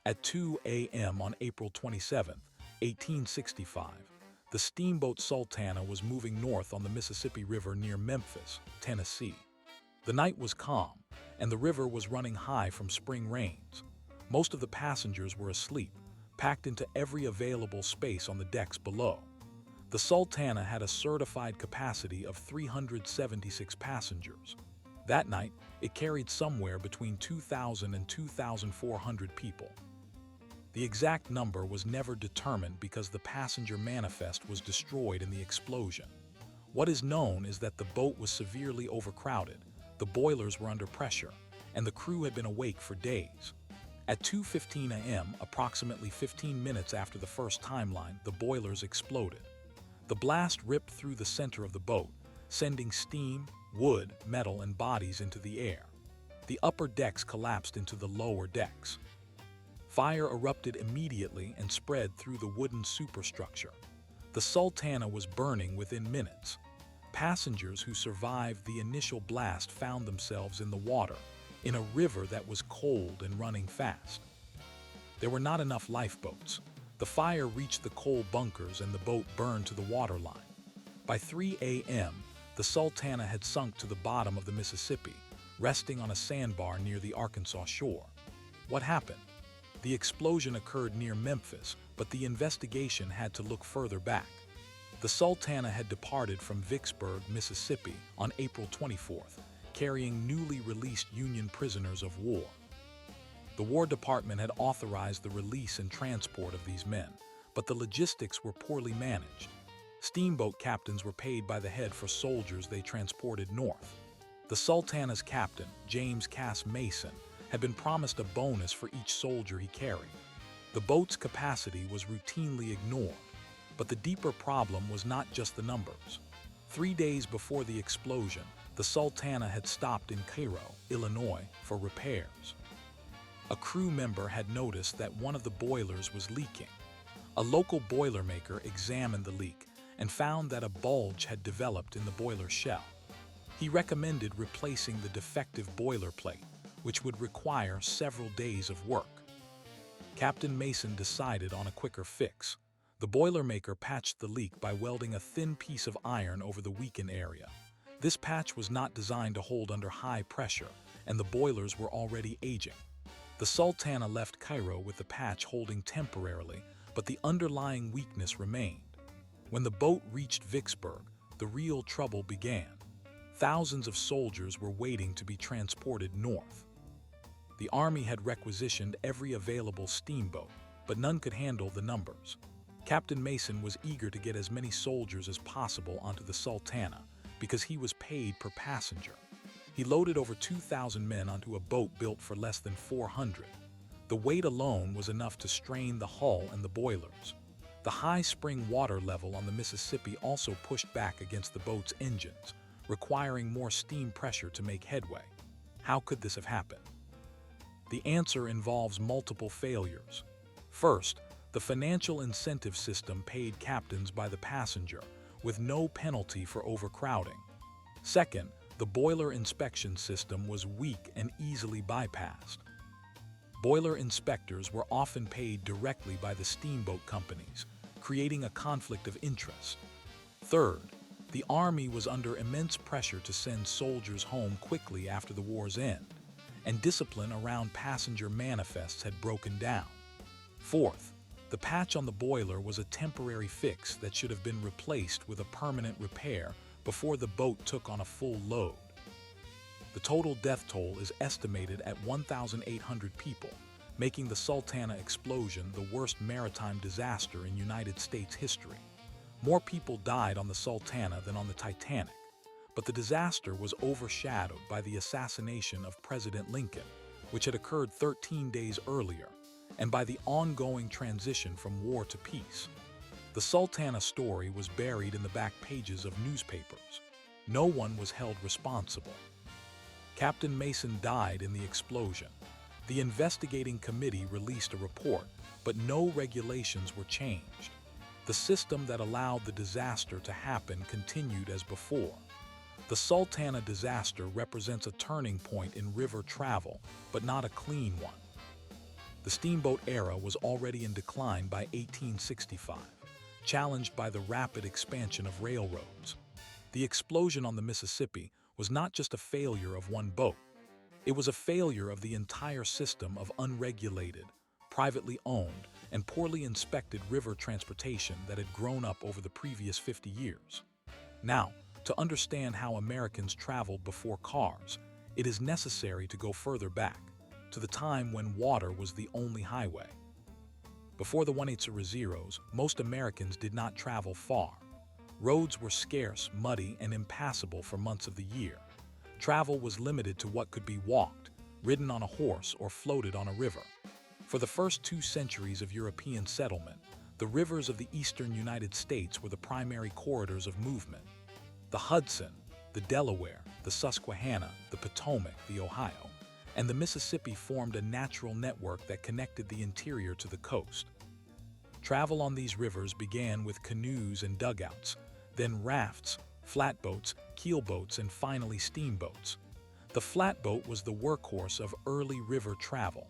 At 2 a.m. on April 27, 1865, the steamboat Sultana was moving north on the Mississippi River near Memphis, Tennessee. The night was calm, and the river was running high from spring rains. Most of the passengers were asleep, packed into every available space on the decks below. The Sultana had a certified capacity of 376 passengers. That night, it carried somewhere between 2,000 and 2,400 people. The exact number was never determined because the passenger manifest was destroyed in the explosion. What is known is that the boat was severely overcrowded, the boilers were under pressure, and the crew had been awake for days. At 2:15 a.m., approximately 15 minutes after the first timeline, the boilers exploded. The blast ripped through the center of the boat, sending steam, wood, metal, and bodies into the air. The upper decks collapsed into the lower decks. Fire erupted immediately and spread through the wooden superstructure. The Sultana was burning within minutes. Passengers who survived the initial blast found themselves in the water, in a river that was cold and running fast. There were not enough lifeboats. The fire reached the coal bunkers and the boat burned to the waterline. By 3 a.m., the Sultana had sunk to the bottom of the Mississippi, resting on a sandbar near the Arkansas shore. What happened? The explosion occurred near Memphis, but the investigation had to look further back. The Sultana had departed from Vicksburg, Mississippi on April 24th, carrying newly released Union prisoners of war. The War Department had authorized the release and transport of these men, but the logistics were poorly managed. Steamboat captains were paid by the head for soldiers they transported north. The Sultana's captain, James Cass Mason, had been promised a bonus for each soldier he carried. The boat's capacity was routinely ignored, but the deeper problem was not just the numbers. 3 days before the explosion, the Sultana had stopped in Cairo, Illinois, for repairs. A crew member had noticed that one of the boilers was leaking. A local boilermaker examined the leak and found that a bulge had developed in the boiler shell. He recommended replacing the defective boiler plate, which would require several days of work. Captain Mason decided on a quicker fix. The boilermaker patched the leak by welding a thin piece of iron over the weakened area. This patch was not designed to hold under high pressure, and the boilers were already aging. The Sultana left Cairo with the patch holding temporarily, but the underlying weakness remained. When the boat reached Vicksburg, the real trouble began. Thousands of soldiers were waiting to be transported north. The Army had requisitioned every available steamboat, but none could handle the numbers. Captain Mason was eager to get as many soldiers as possible onto the Sultana because he was paid per passenger. He loaded over 2,000 men onto a boat built for less than 400. The weight alone was enough to strain the hull and the boilers. The high spring water level on the Mississippi also pushed back against the boat's engines, requiring more steam pressure to make headway. How could this have happened? The answer involves multiple failures. First, the financial incentive system paid captains by the passenger, with no penalty for overcrowding. Second, the boiler inspection system was weak and easily bypassed. Boiler inspectors were often paid directly by the steamboat companies, creating a conflict of interest. Third, the Army was under immense pressure to send soldiers home quickly after the war's end, and discipline around passenger manifests had broken down. Fourth, the patch on the boiler was a temporary fix that should have been replaced with a permanent repair before the boat took on a full load. The total death toll is estimated at 1,800 people, making the Sultana explosion the worst maritime disaster in United States history. More people died on the Sultana than on the Titanic, but the disaster was overshadowed by the assassination of President Lincoln, which had occurred 13 days earlier, and by the ongoing transition from war to peace. The Sultana story was buried in the back pages of newspapers. No one was held responsible. Captain Mason died in the explosion. The investigating committee released a report, but no regulations were changed. The system that allowed the disaster to happen continued as before. The Sultana disaster represents a turning point in river travel, but not a clean one. The steamboat era was already in decline by 1865, challenged by the rapid expansion of railroads. The explosion on the Mississippi was not just a failure of one boat. It was a failure of the entire system of unregulated, privately owned, and poorly inspected river transportation that had grown up over the previous 50 years. Now, to understand how Americans traveled before cars, it is necessary to go further back, to the time when water was the only highway. Before the 1800s, most Americans did not travel far. Roads were scarce, muddy, and impassable for months of the year. Travel was limited to what could be walked, ridden on a horse, or floated on a river. For the first 2 centuries of European settlement, the rivers of the eastern United States were the primary corridors of movement. The Hudson, the Delaware, the Susquehanna, the Potomac, the Ohio, and the Mississippi formed a natural network that connected the interior to the coast. Travel on these rivers began with canoes and dugouts, then rafts, flatboats, keelboats, and finally steamboats. The flatboat was the workhorse of early river travel.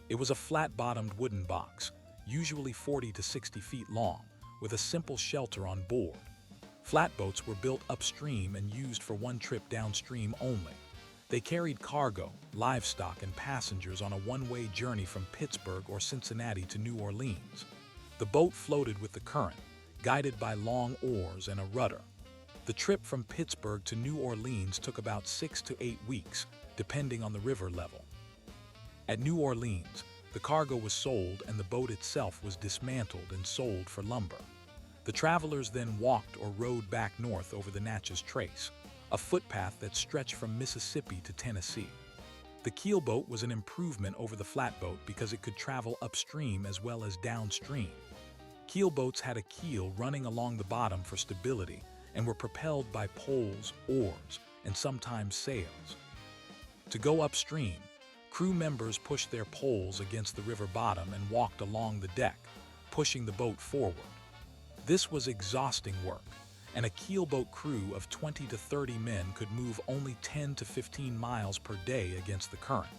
It was a flat-bottomed wooden box, usually 40 to 60 feet long, with a simple shelter on board. Flatboats were built upstream and used for one trip downstream only. They carried cargo, livestock, and passengers on a one-way journey from Pittsburgh or Cincinnati to New Orleans. The boat floated with the current, guided by long oars and a rudder. The trip from Pittsburgh to New Orleans took about 6 to 8 weeks, depending on the river level. At New Orleans, the cargo was sold and the boat itself was dismantled and sold for lumber. The travelers then walked or rode back north over the Natchez Trace, a footpath that stretched from Mississippi to Tennessee. The keelboat was an improvement over the flatboat because it could travel upstream as well as downstream. Keelboats had a keel running along the bottom for stability and were propelled by poles, oars, and sometimes sails. To go upstream, crew members pushed their poles against the river bottom and walked along the deck, pushing the boat forward. This was exhausting work, and a keelboat crew of 20 to 30 men could move only 10 to 15 miles per day against the current.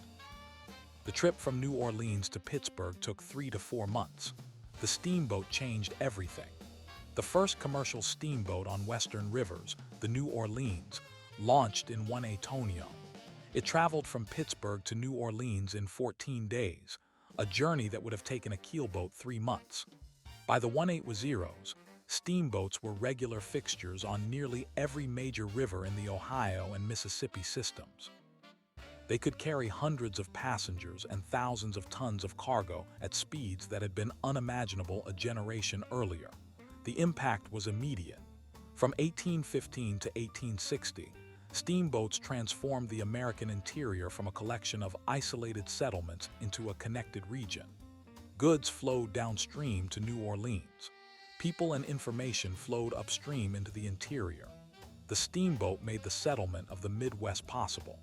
The trip from New Orleans to Pittsburgh took 3 to 4 months. The steamboat changed everything. The first commercial steamboat on western rivers, the New Orleans, launched in 1 Antonio. It traveled from Pittsburgh to New Orleans in 14 days, a journey that would have taken a keelboat 3 months. By the 1810s, steamboats were regular fixtures on nearly every major river in the Ohio and Mississippi systems. They could carry hundreds of passengers and thousands of tons of cargo at speeds that had been unimaginable a generation earlier. The impact was immediate. From 1815 to 1860, steamboats transformed the American interior from a collection of isolated settlements into a connected region. Goods flowed downstream to New Orleans. People and information flowed upstream into the interior. The steamboat made the settlement of the Midwest possible.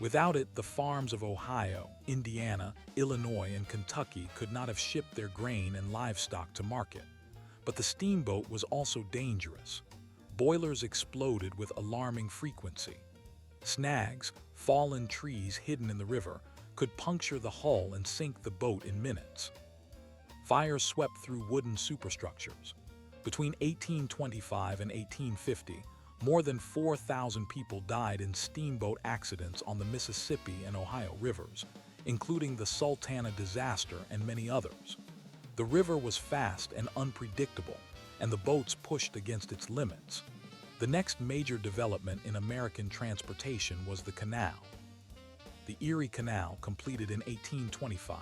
Without it, the farms of Ohio, Indiana, Illinois, and Kentucky could not have shipped their grain and livestock to market. But the steamboat was also dangerous. Boilers exploded with alarming frequency. Snags, fallen trees hidden in the river, could puncture the hull and sink the boat in minutes. Fires swept through wooden superstructures. Between 1825 and 1850, more than 4,000 people died in steamboat accidents on the Mississippi and Ohio rivers, including the Sultana disaster and many others. The river was fast and unpredictable, and the boats pushed against its limits. The next major development in American transportation was the canal. The Erie Canal, completed in 1825,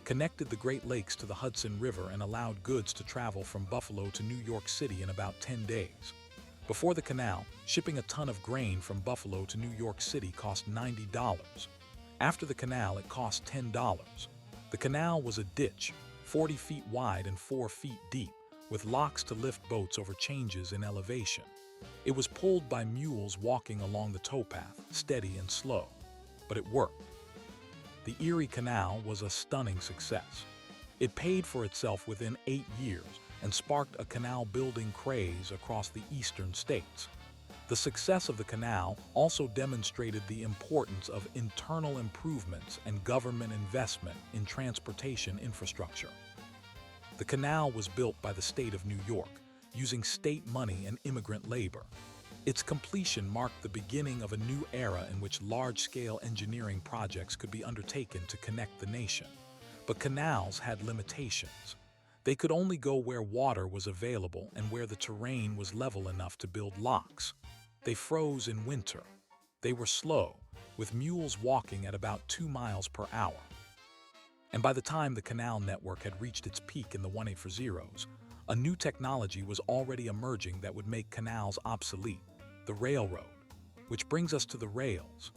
connected the Great Lakes to the Hudson River and allowed goods to travel from Buffalo to New York City in about 10 days. Before the canal, shipping a ton of grain from Buffalo to New York City cost $90. After the canal, it cost $10. The canal was a ditch, 40 feet wide and 4 feet deep, with locks to lift boats over changes in elevation. It was pulled by mules walking along the towpath, steady and slow. But it worked. The Erie Canal was a stunning success. It paid for itself within 8 years and sparked a canal-building craze across the eastern states. The success of the canal also demonstrated the importance of internal improvements and government investment in transportation infrastructure. The canal was built by the state of New York, using state money and immigrant labor. Its completion marked the beginning of a new era in which large-scale engineering projects could be undertaken to connect the nation. But canals had limitations. They could only go where water was available and where the terrain was level enough to build locks. They froze in winter. They were slow, with mules walking at about 2 miles per hour. And by the time the canal network had reached its peak in the 1840s, a new technology was already emerging that would make canals obsolete: the railroad. Which brings us to the rails.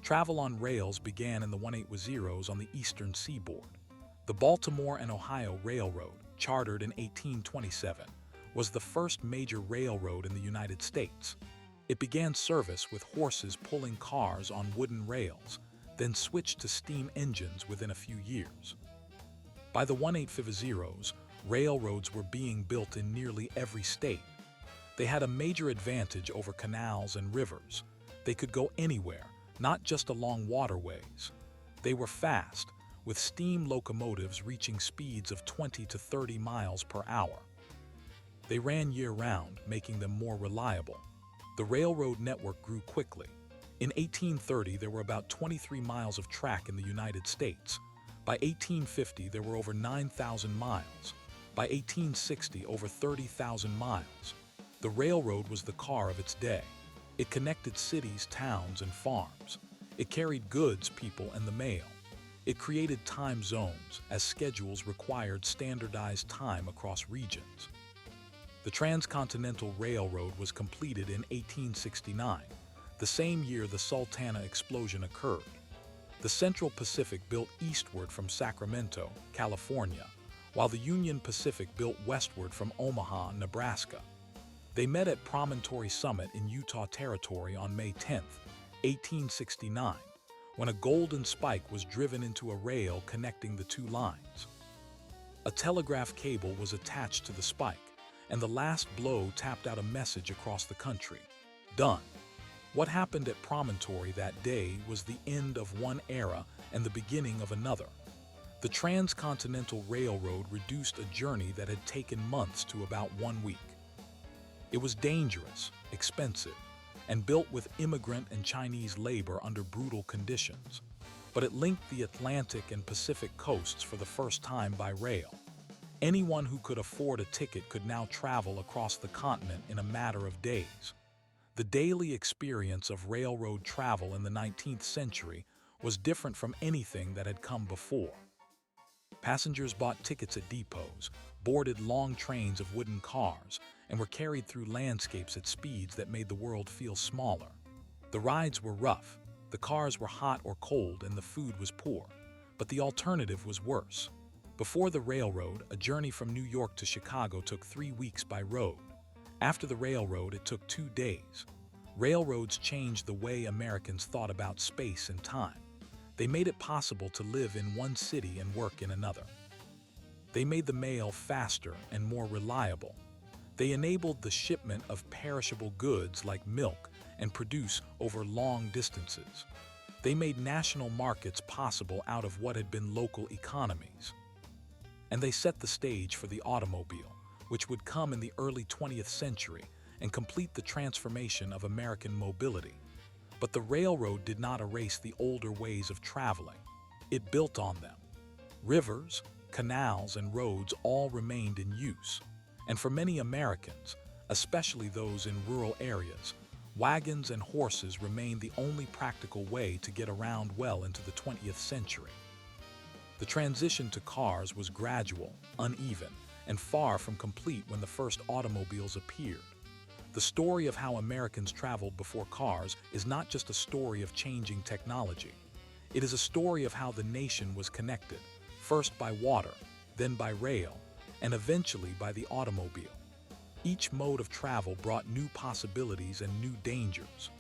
Travel on rails began in the 1810s on the eastern seaboard. The Baltimore and Ohio Railroad, chartered in 1827, was the first major railroad in the United States. It began service with horses pulling cars on wooden rails, then switched to steam engines within a few years. By the 1850s, railroads were being built in nearly every state. They had a major advantage over canals and rivers. They could go anywhere, not just along waterways. They were fast, with steam locomotives reaching speeds of 20 to 30 miles per hour. They ran year-round, making them more reliable. The railroad network grew quickly. In 1830, there were about 23 miles of track in the United States. By 1850, there were over 9,000 miles. By 1860, over 30,000 miles. The railroad was the car of its day. It connected cities, towns, and farms. It carried goods, people, and the mail. It created time zones, as schedules required standardized time across regions. The Transcontinental Railroad was completed in 1869, the same year the Sultana explosion occurred. The Central Pacific built eastward from Sacramento, California, while the Union Pacific built westward from Omaha, Nebraska. They met at Promontory Summit in Utah Territory on May 10, 1869, when a golden spike was driven into a rail connecting the two lines. A telegraph cable was attached to the spike, and the last blow tapped out a message across the country: done. What happened at Promontory that day was the end of one era and the beginning of another. The Transcontinental Railroad reduced a journey that had taken months to about 1 week. It was dangerous, expensive, and built with immigrant and Chinese labor under brutal conditions. But it linked the Atlantic and Pacific coasts for the first time by rail. Anyone who could afford a ticket could now travel across the continent in a matter of days. The daily experience of railroad travel in the 19th century was different from anything that had come before. Passengers bought tickets at depots, boarded long trains of wooden cars, and were carried through landscapes at speeds that made the world feel smaller. The rides were rough, the cars were hot or cold, and the food was poor. But the alternative was worse. Before the railroad, a journey from New York to Chicago took 3 weeks by road. After the railroad, it took 2 days. Railroads changed the way Americans thought about space and time. They made it possible to live in one city and work in another. They made the mail faster and more reliable. They enabled the shipment of perishable goods like milk and produce over long distances. They made national markets possible out of what had been local economies. And they set the stage for the automobile, which would come in the early 20th century and complete the transformation of American mobility. But the railroad did not erase the older ways of traveling. It built on them. Rivers, canals, and roads all remained in use. And for many Americans, especially those in rural areas, wagons and horses remained the only practical way to get around well into the 20th century. The transition to cars was gradual, uneven, and far from complete when the first automobiles appeared. The story of how Americans traveled before cars is not just a story of changing technology. It is a story of how the nation was connected, first by water, then by rail, and eventually by the automobile. Each mode of travel brought new possibilities and new dangers.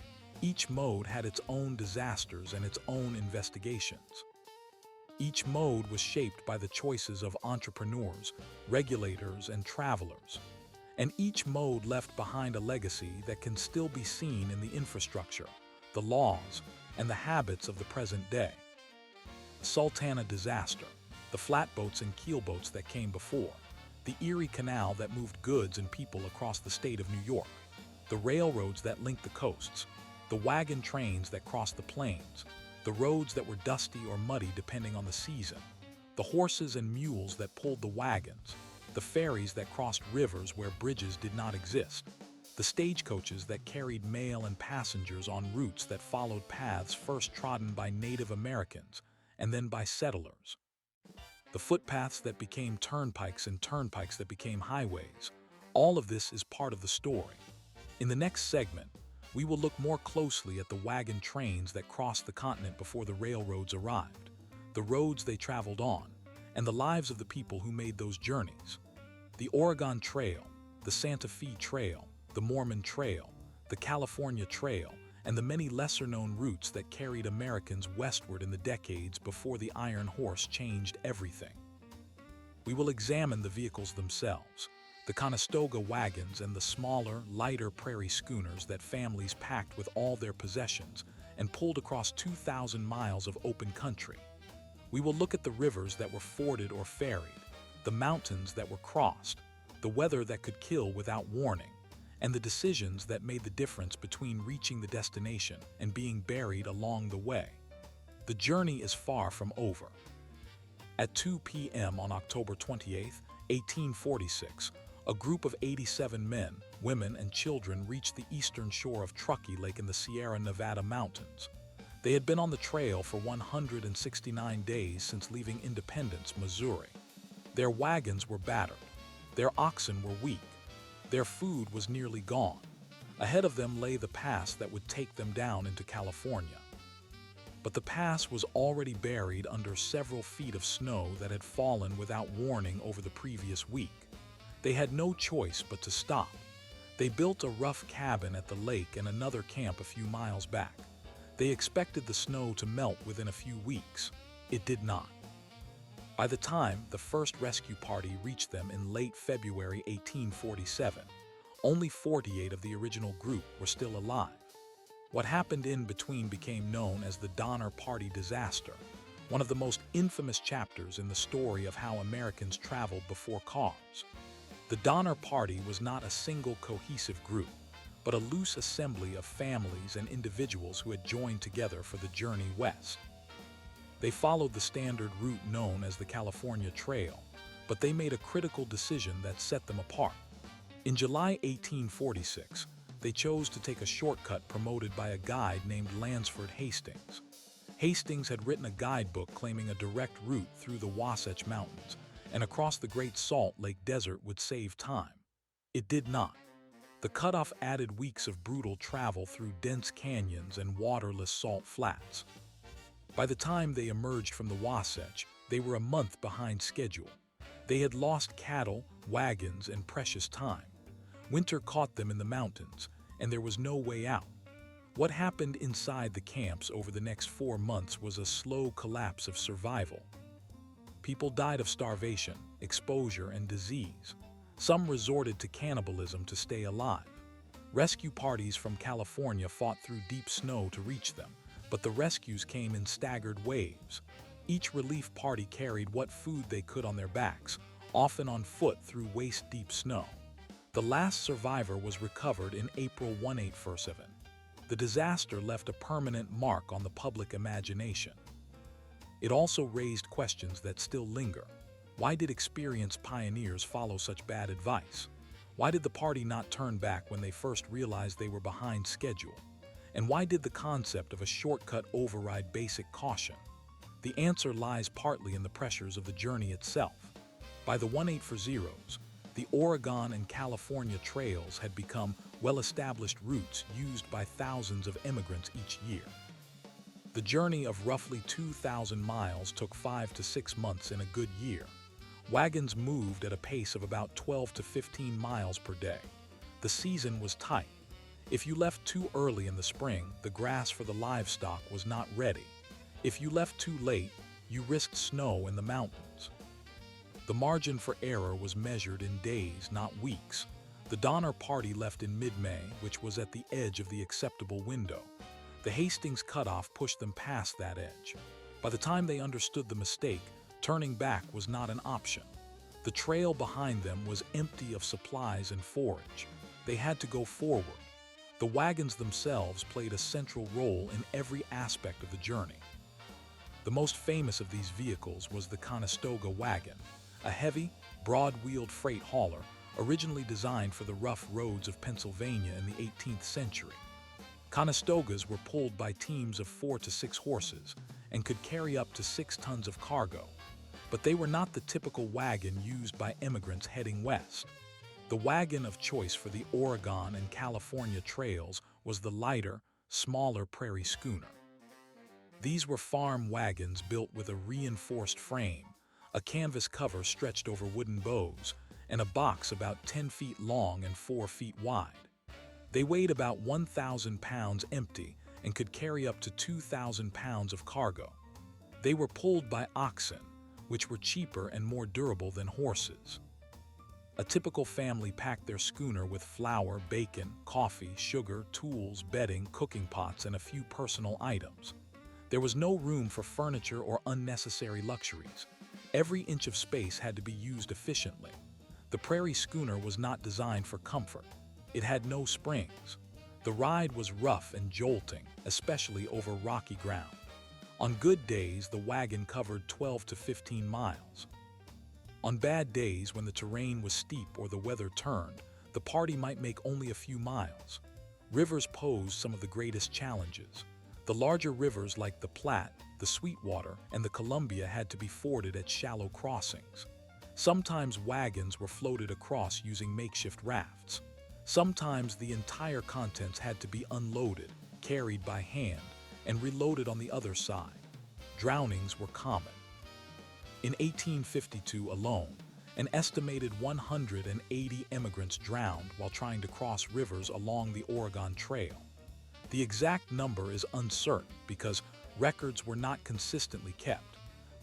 Each mode had its own disasters and its own investigations. Each mode was shaped by the choices of entrepreneurs, regulators, and travelers. and each mode left behind a legacy that can still be seen in the infrastructure, the laws, and the habits of the present day. The Sultana disaster, the flatboats and keelboats that came before, the Erie Canal that moved goods and people across the state of New York, the railroads that linked the coasts, the wagon trains that crossed the plains, the roads that were dusty or muddy depending on the season, the horses and mules that pulled the wagons, the ferries that crossed rivers where bridges did not exist, the stagecoaches that carried mail and passengers on routes that followed paths first trodden by Native Americans and then by settlers, the footpaths that became turnpikes and turnpikes that became highways. All of this is part of the story. In the next segment, we will look more closely at the wagon trains that crossed the continent before the railroads arrived, the roads they traveled on, and the lives of the people who made those journeys. The Oregon Trail, the Santa Fe Trail, the Mormon Trail, the California Trail, and the many lesser-known routes that carried Americans westward in the decades before the Iron Horse changed everything. We will examine the vehicles themselves, the Conestoga wagons and the smaller, lighter prairie schooners that families packed with all their possessions and pulled across 2,000 miles of open country. We will look at the rivers that were forded or ferried, the mountains that were crossed, the weather that could kill without warning, and the decisions that made the difference between reaching the destination and being buried along the way. The journey is far from over. At 2 p.m. on October 28, 1846, a group of 87 men, women, and children reached the eastern shore of Truckee Lake in the Sierra Nevada mountains. They had been on the trail for 169 days since leaving Independence, Missouri. Their wagons were battered. Their oxen were weak. Their food was nearly gone. Ahead of them lay the pass that would take them down into California. But the pass was already buried under several feet of snow that had fallen without warning over the previous week. They had no choice but to stop. They built a rough cabin at the lake and another camp a few miles back. They expected the snow to melt within a few weeks. It did not. By the time the first rescue party reached them in late February 1847, only 48 of the original group were still alive. What happened in between became known as the Donner Party disaster, one of the most infamous chapters in the story of how Americans traveled before cars. The Donner Party was not a single cohesive group, but a loose assembly of families and individuals who had joined together for the journey west. They followed the standard route known as the California Trail, but they made a critical decision that set them apart. In July 1846, they chose to take a shortcut promoted by a guide named Lansford Hastings. Hastings had written a guidebook claiming a direct route through the Wasatch Mountains and across the Great Salt Lake Desert would save time. It did not. The cutoff added weeks of brutal travel through dense canyons and waterless salt flats. By the time they emerged from the Wasatch, they were a month behind schedule. They had lost cattle, wagons, and precious time. Winter caught them in the mountains, and there was no way out. What happened inside the camps over the next 4 months was a slow collapse of survival. People died of starvation, exposure, and disease. Some resorted to cannibalism to stay alive. Rescue parties from California fought through deep snow to reach them, but the rescues came in staggered waves. Each relief party carried what food they could on their backs, often on foot through waist-deep snow. The last survivor was recovered in April 1847. The disaster left a permanent mark on the public imagination. It also raised questions that still linger. Why did experienced pioneers follow such bad advice? Why did the party not turn back when they first realized they were behind schedule? And why did the concept of a shortcut override basic caution? The answer lies partly in the pressures of the journey itself. By the 1840s, the Oregon and California trails had become well-established routes used by thousands of immigrants each year. The journey of roughly 2,000 miles took 5 to 6 months in a good year. Wagons moved at a pace of about 12 to 15 miles per day. The season was tight. If you left too early in the spring, the grass for the livestock was not ready. If you left too late, you risked snow in the mountains. The margin for error was measured in days, not weeks. The Donner Party left in mid-May, which was at the edge of the acceptable window. The Hastings cutoff pushed them past that edge. By the time they understood the mistake, turning back was not an option. The trail behind them was empty of supplies and forage. They had to go forward. The wagons themselves played a central role in every aspect of the journey. The most famous of these vehicles was the Conestoga wagon, a heavy, broad-wheeled freight hauler originally designed for the rough roads of Pennsylvania in the 18th century. Conestogas were pulled by teams of 4 to 6 horses and could carry up to 6 tons of cargo, but they were not the typical wagon used by immigrants heading west. The wagon of choice for the Oregon and California trails was the lighter, smaller prairie schooner. These were farm wagons built with a reinforced frame, a canvas cover stretched over wooden bows, and a box about 10 feet long and 4 feet wide. They weighed about 1,000 pounds empty and could carry up to 2,000 pounds of cargo. They were pulled by oxen, which were cheaper and more durable than horses. A typical family packed their schooner with flour, bacon, coffee, sugar, tools, bedding, cooking pots, and a few personal items. There was no room for furniture or unnecessary luxuries. Every inch of space had to be used efficiently. The prairie schooner was not designed for comfort. It had no springs. The ride was rough and jolting, especially over rocky ground. On good days, the wagon covered 12 to 15 miles. On bad days, when the terrain was steep or the weather turned, the party might make only a few miles. Rivers posed some of the greatest challenges. The larger rivers like the Platte, the Sweetwater, and the Columbia had to be forded at shallow crossings. Sometimes wagons were floated across using makeshift rafts. Sometimes the entire contents had to be unloaded, carried by hand, and reloaded on the other side. Drownings were common. In 1852 alone, an estimated 180 immigrants drowned while trying to cross rivers along the Oregon Trail. The exact number is uncertain because records were not consistently kept,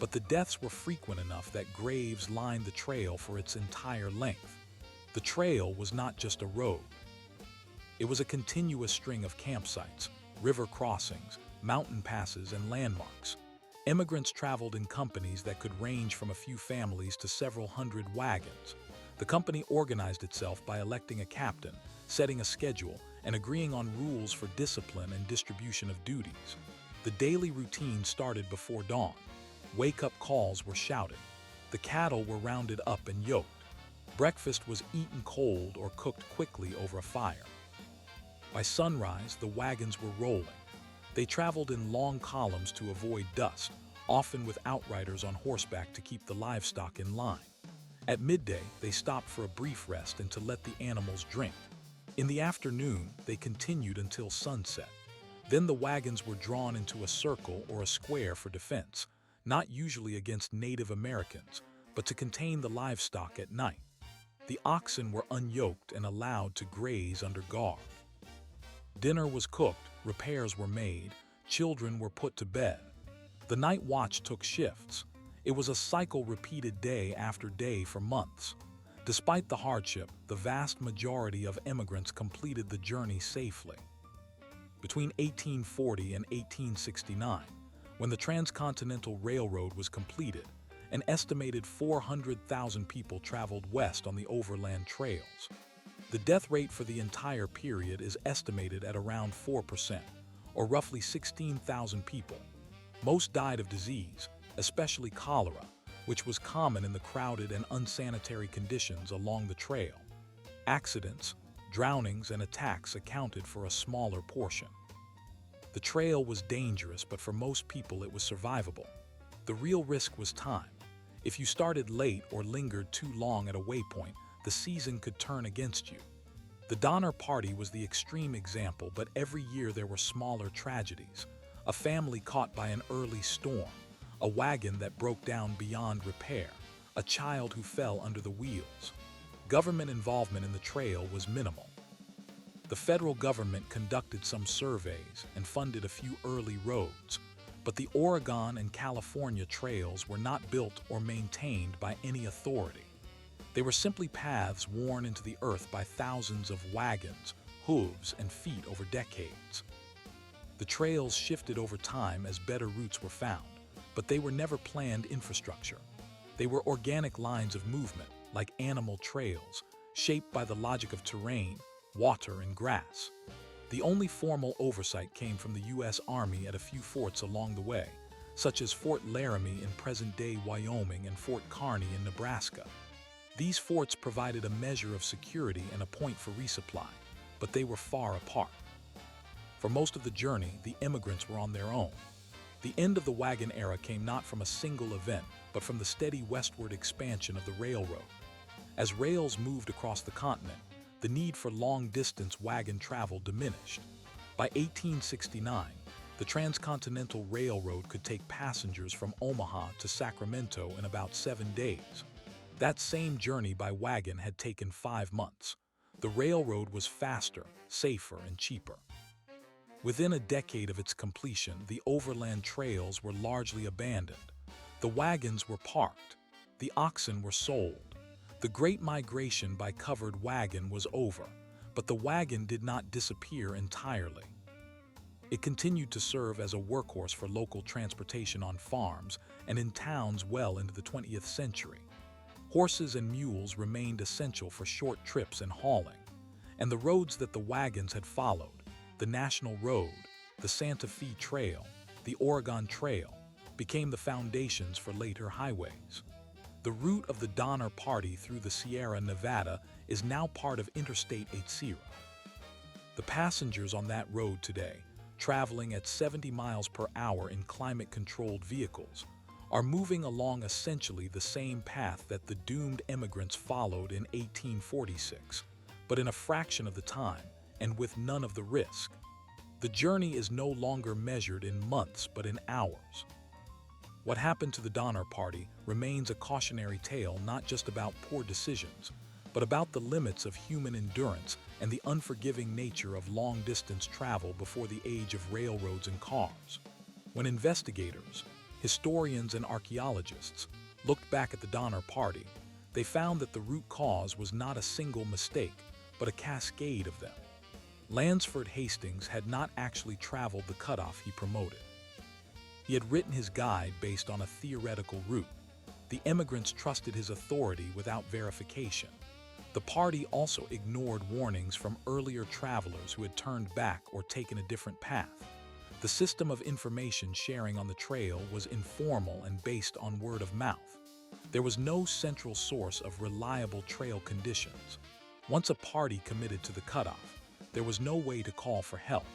but the deaths were frequent enough that graves lined the trail for its entire length. The trail was not just a road. It was a continuous string of campsites, river crossings, mountain passes, and landmarks. Immigrants traveled in companies that could range from a few families to several hundred wagons. The company organized itself by electing a captain, setting a schedule, and agreeing on rules for discipline and distribution of duties. The daily routine started before dawn. Wake-up calls were shouted. The cattle were rounded up and yoked. Breakfast was eaten cold or cooked quickly over a fire. By sunrise, the wagons were rolling. They traveled in long columns to avoid dust, often with outriders on horseback to keep the livestock in line. At midday, they stopped for a brief rest and to let the animals drink. In the afternoon, they continued until sunset. Then the wagons were drawn into a circle or a square for defense, not usually against Native Americans, but to contain the livestock at night. The oxen were unyoked and allowed to graze under guard. Dinner was cooked, repairs were made, children were put to bed. The night watch took shifts. It was a cycle repeated day after day for months. Despite the hardship, the vast majority of immigrants completed the journey safely. Between 1840 and 1869, when the Transcontinental Railroad was completed, an estimated 400,000 people traveled west on the overland trails. The death rate for the entire period is estimated at around 4%, or roughly 16,000 people. Most died of disease, especially cholera, which was common in the crowded and unsanitary conditions along the trail. Accidents, drownings, and attacks accounted for a smaller portion. The trail was dangerous, but for most people it was survivable. The real risk was time. If you started late or lingered too long at a waypoint, the season could turn against you. The Donner Party was the extreme example, but every year there were smaller tragedies. A family caught by an early storm, a wagon that broke down beyond repair, a child who fell under the wheels. Government involvement in the trail was minimal. The federal government conducted some surveys and funded a few early roads, but the Oregon and California trails were not built or maintained by any authority. They were simply paths worn into the earth by thousands of wagons, hooves, and feet over decades. The trails shifted over time as better routes were found, but they were never planned infrastructure. They were organic lines of movement, like animal trails, shaped by the logic of terrain, water, and grass. The only formal oversight came from the U.S. Army at a few forts along the way, such as Fort Laramie in present-day Wyoming and Fort Kearny in Nebraska. These forts provided a measure of security and a point for resupply, but they were far apart. For most of the journey, the immigrants were on their own. The end of the wagon era came not from a single event, but from the steady westward expansion of the railroad. As rails moved across the continent, the need for long-distance wagon travel diminished. By 1869, the Transcontinental Railroad could take passengers from Omaha to Sacramento in about 7 days. That same journey by wagon had taken 5 months. The railroad was faster, safer, and cheaper. Within a decade of its completion, the overland trails were largely abandoned. The wagons were parked. The oxen were sold. The Great Migration by covered wagon was over, but the wagon did not disappear entirely. It continued to serve as a workhorse for local transportation on farms and in towns well into the 20th century. Horses and mules remained essential for short trips and hauling, and the roads that the wagons had followed, the National Road, the Santa Fe Trail, the Oregon Trail, became the foundations for later highways. The route of the Donner Party through the Sierra Nevada is now part of Interstate 80. The passengers on that road today, traveling at 70 miles per hour in climate-controlled vehicles, are moving along essentially the same path that the doomed immigrants followed in 1846, but in a fraction of the time and with none of the risk. The journey is no longer measured in months but in hours. What happened to the Donner Party remains a cautionary tale not just about poor decisions, but about the limits of human endurance and the unforgiving nature of long-distance travel before the age of railroads and cars. When investigators, historians, and archaeologists looked back at the Donner Party, they found that the root cause was not a single mistake, but a cascade of them. Lansford Hastings had not actually traveled the cutoff he promoted. He had written his guide based on a theoretical route. The immigrants trusted his authority without verification. The party also ignored warnings from earlier travelers who had turned back or taken a different path. The system of information sharing on the trail was informal and based on word of mouth. There was no central source of reliable trail conditions. Once a party committed to the cutoff, there was no way to call for help.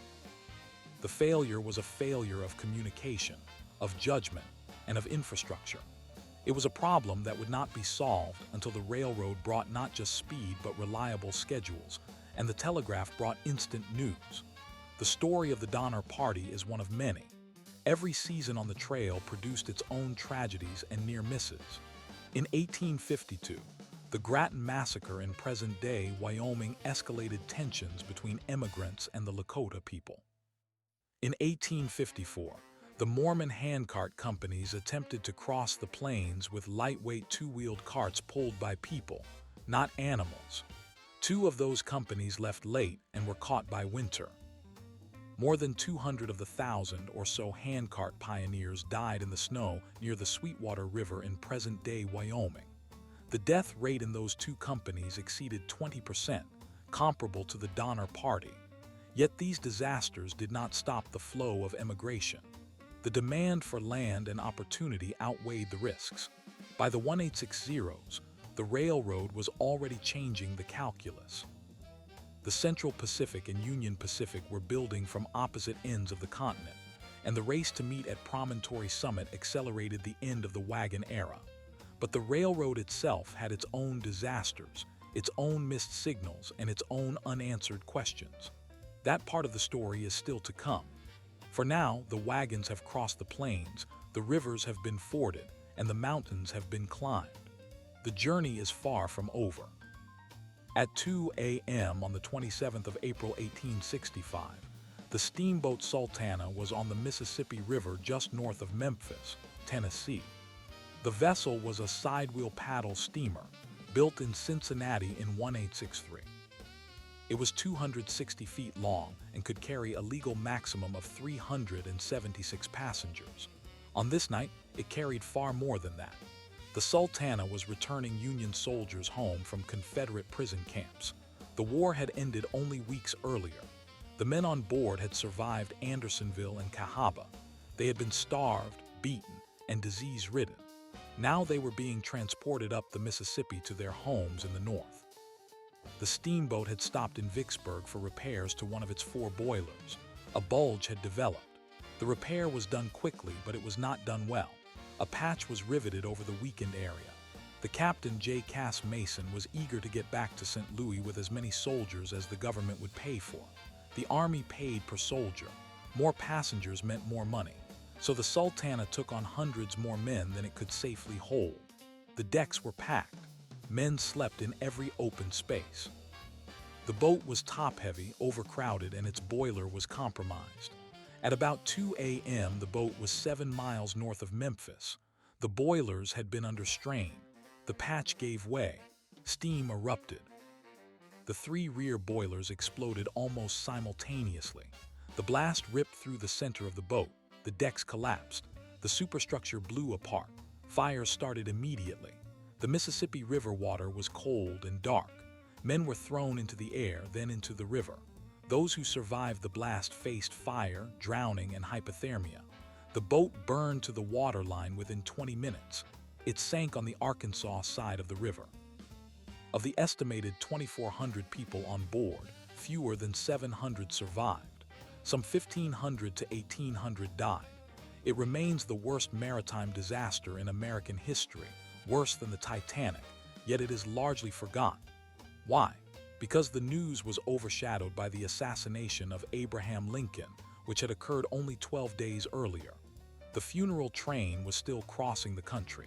The failure was a failure of communication, of judgment, and of infrastructure. It was a problem that would not be solved until the railroad brought not just speed but reliable schedules, and the telegraph brought instant news. The story of the Donner Party is one of many. Every season on the trail produced its own tragedies and near misses. In 1852, the Grattan Massacre in present-day Wyoming escalated tensions between immigrants and the Lakota people. In 1854, the Mormon handcart companies attempted to cross the plains with lightweight two-wheeled carts pulled by people, not animals. 2 of those companies left late and were caught by winter. More than 200 of the 1,000 or so handcart pioneers died in the snow near the Sweetwater River in present-day Wyoming. The death rate in those 2 companies exceeded 20%, comparable to the Donner Party. Yet these disasters did not stop the flow of emigration. The demand for land and opportunity outweighed the risks. By the 1860s, the railroad was already changing the calculus. The Central Pacific and Union Pacific were building from opposite ends of the continent, and the race to meet at Promontory Summit accelerated the end of the wagon era. But the railroad itself had its own disasters, its own missed signals, and its own unanswered questions. That part of the story is still to come. For now, the wagons have crossed the plains, the rivers have been forded, and the mountains have been climbed. The journey is far from over. At 2 a.m. on the 27th of April 1865, the steamboat Sultana was on the Mississippi River just north of Memphis, Tennessee. The vessel was a sidewheel paddle steamer, built in Cincinnati in 1863. It was 260 feet long and could carry a legal maximum of 376 passengers. On this night, it carried far more than that. The Sultana was returning Union soldiers home from Confederate prison camps. The war had ended only weeks earlier. The men on board had survived Andersonville and Cahaba. They had been starved, beaten, and disease-ridden. Now they were being transported up the Mississippi to their homes in the north. The steamboat had stopped in Vicksburg for repairs to one of its 4 boilers. A bulge had developed. The repair was done quickly, but it was not done well. A patch was riveted over the weakened area. The captain, J. Cass Mason, was eager to get back to St. Louis with as many soldiers as the government would pay for. The Army paid per soldier. More passengers meant more money. So the Sultana took on hundreds more men than it could safely hold. The decks were packed. Men slept in every open space. The boat was top-heavy, overcrowded, and its boiler was compromised. At about 2 a.m., the boat was 7 miles north of Memphis. The boilers had been under strain. The patch gave way. Steam erupted. The 3 rear boilers exploded almost simultaneously. The blast ripped through the center of the boat. The decks collapsed. The superstructure blew apart. Fire started immediately. The Mississippi River water was cold and dark. Men were thrown into the air, then into the river. Those who survived the blast faced fire, drowning, and hypothermia. The boat burned to the waterline within 20 minutes. It sank on the Arkansas side of the river. Of the estimated 2,400 people on board, fewer than 700 survived. Some 1,500 to 1,800 died. It remains the worst maritime disaster in American history, worse than the Titanic, yet it is largely forgotten. Why? Because the news was overshadowed by the assassination of Abraham Lincoln, which had occurred only 12 days earlier. The funeral train was still crossing the country.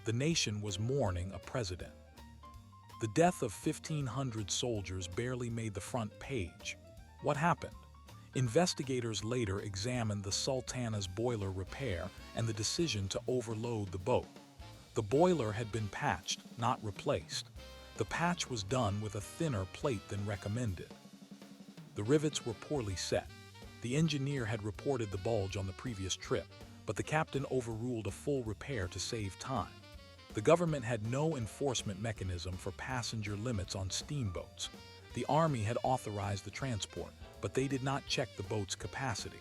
The nation was mourning a president. The death of 1,500 soldiers barely made the front page. What happened? Investigators later examined the Sultana's boiler repair and the decision to overload the boat. The boiler had been patched, not replaced. The patch was done with a thinner plate than recommended. The rivets were poorly set. The engineer had reported the bulge on the previous trip, but the captain overruled a full repair to save time. The government had no enforcement mechanism for passenger limits on steamboats. The Army had authorized the transport, but they did not check the boat's capacity.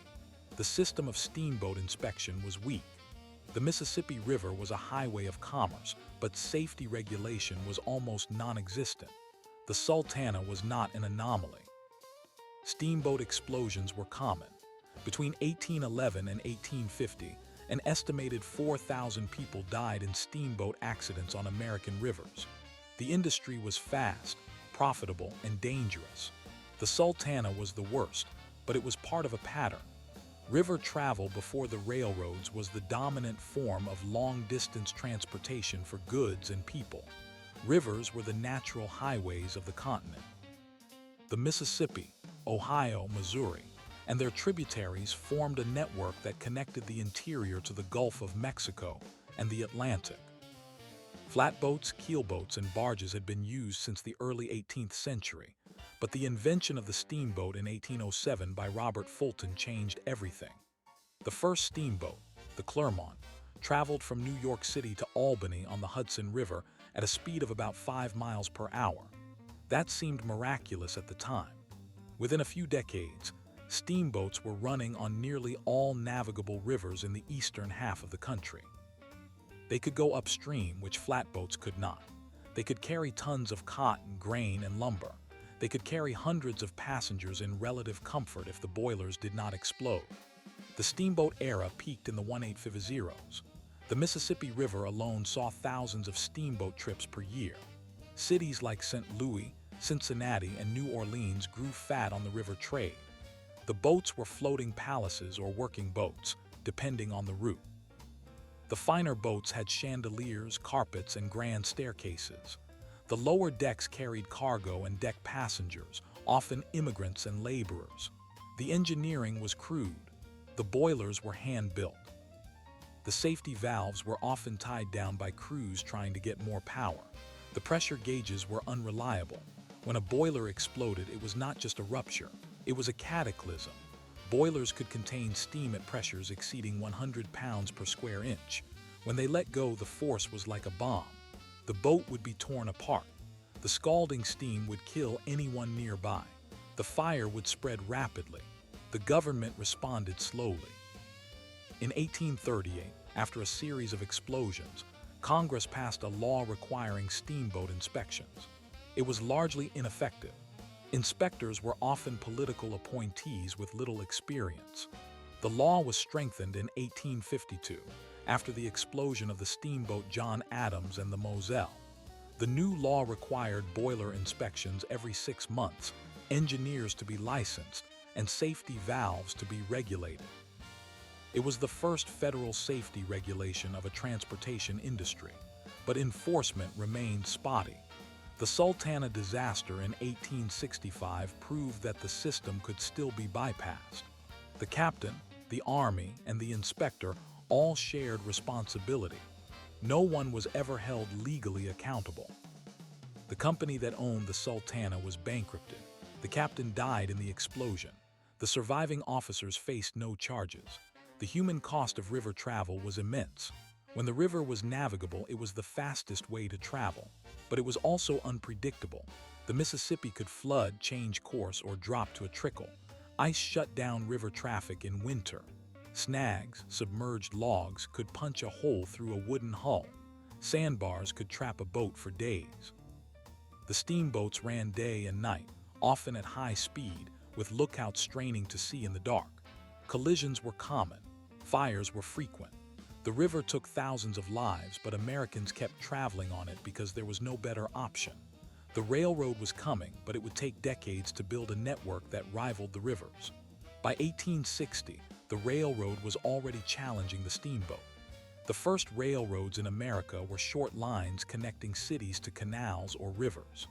The system of steamboat inspection was weak. The Mississippi River was a highway of commerce, but safety regulation was almost non-existent. The Sultana was not an anomaly. Steamboat explosions were common. Between 1811 and 1850, an estimated 4,000 people died in steamboat accidents on American rivers. The industry was fast, profitable, and dangerous. The Sultana was the worst, but it was part of a pattern. River travel before the railroads was the dominant form of long-distance transportation for goods and people. Rivers were the natural highways of the continent. The Mississippi, Ohio, Missouri, and their tributaries formed a network that connected the interior to the Gulf of Mexico and the Atlantic. Flatboats, keelboats, and barges had been used since the early 18th century, but the invention of the steamboat in 1807 by Robert Fulton changed everything. The first steamboat, the Clermont, traveled from New York City to Albany on the Hudson River at a speed of about 5 miles per hour. That seemed miraculous at the time. Within a few decades, steamboats were running on nearly all navigable rivers in the eastern half of the country. They could go upstream, which flatboats could not. They could carry tons of cotton, grain, and lumber. They could carry hundreds of passengers in relative comfort if the boilers did not explode. The steamboat era peaked in the 1850s. The Mississippi River alone saw thousands of steamboat trips per year. Cities like St. Louis, Cincinnati, and New Orleans grew fat on the river trade. The boats were floating palaces or working boats, depending on the route. The finer boats had chandeliers, carpets, and grand staircases. The lower decks carried cargo and deck passengers, often immigrants and laborers. The engineering was crude. The boilers were hand-built. The safety valves were often tied down by crews trying to get more power. The pressure gauges were unreliable. When a boiler exploded, it was not just a rupture, it was a cataclysm. Boilers could contain steam at pressures exceeding 100 pounds per square inch. When they let go, the force was like a bomb. The boat would be torn apart. The scalding steam would kill anyone nearby. The fire would spread rapidly. The government responded slowly. In 1838, after a series of explosions, Congress passed a law requiring steamboat inspections. It was largely ineffective. Inspectors were often political appointees with little experience. The law was strengthened in 1852, after the explosion of the steamboat John Adams and the Moselle. The new law required boiler inspections every 6 months, engineers to be licensed, and safety valves to be regulated. It was the first federal safety regulation of a transportation industry, but enforcement remained spotty. The Sultana disaster in 1865 proved that the system could still be bypassed. The captain, the army, and the inspector all shared responsibility. No one was ever held legally accountable. The company that owned the Sultana was bankrupted. The captain died in the explosion. The surviving officers faced no charges. The human cost of river travel was immense. When the river was navigable, it was the fastest way to travel. But it was also unpredictable. The Mississippi could flood, change course, or drop to a trickle. Ice shut down river traffic in winter. Snags, submerged logs, could punch a hole through a wooden hull. Sandbars could trap a boat for days. The steamboats ran day and night, often at high speed, with lookouts straining to see in the dark. Collisions were common. Fires were frequent. The river took thousands of lives, but Americans kept traveling on it because there was no better option. The railroad was coming, but it would take decades to build a network that rivaled the rivers. By 1860, the railroad was already challenging the steamboat. The first railroads in America were short lines connecting cities to canals or rivers.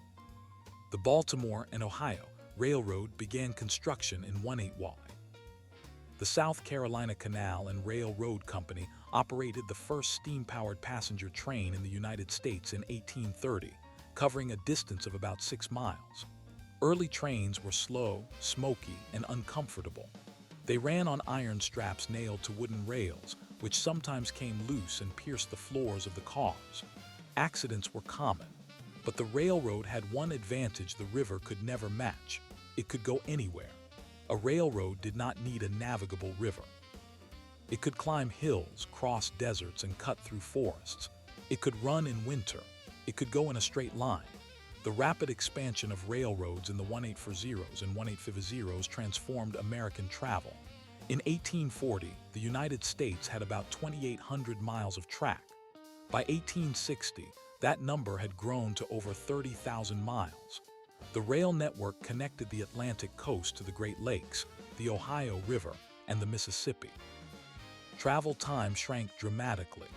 The Baltimore and Ohio Railroad began construction in 18Y. The South Carolina Canal and Railroad Company operated the first steam-powered passenger train in the United States in 1830, covering a distance of about 6 miles. Early trains were slow, smoky, and uncomfortable. They ran on iron straps nailed to wooden rails, which sometimes came loose and pierced the floors of the cars. Accidents were common, but the railroad had one advantage the river could never match: it could go anywhere. A railroad did not need a navigable river. It could climb hills, cross deserts, and cut through forests. It could run in winter. It could go in a straight line. The rapid expansion of railroads in the 1840s and 1850s transformed American travel. In 1840, the United States had about 2,800 miles of track. By 1860, that number had grown to over 30,000 miles. The rail network connected the Atlantic coast to the Great Lakes, the Ohio River, and the Mississippi. Travel time shrank dramatically.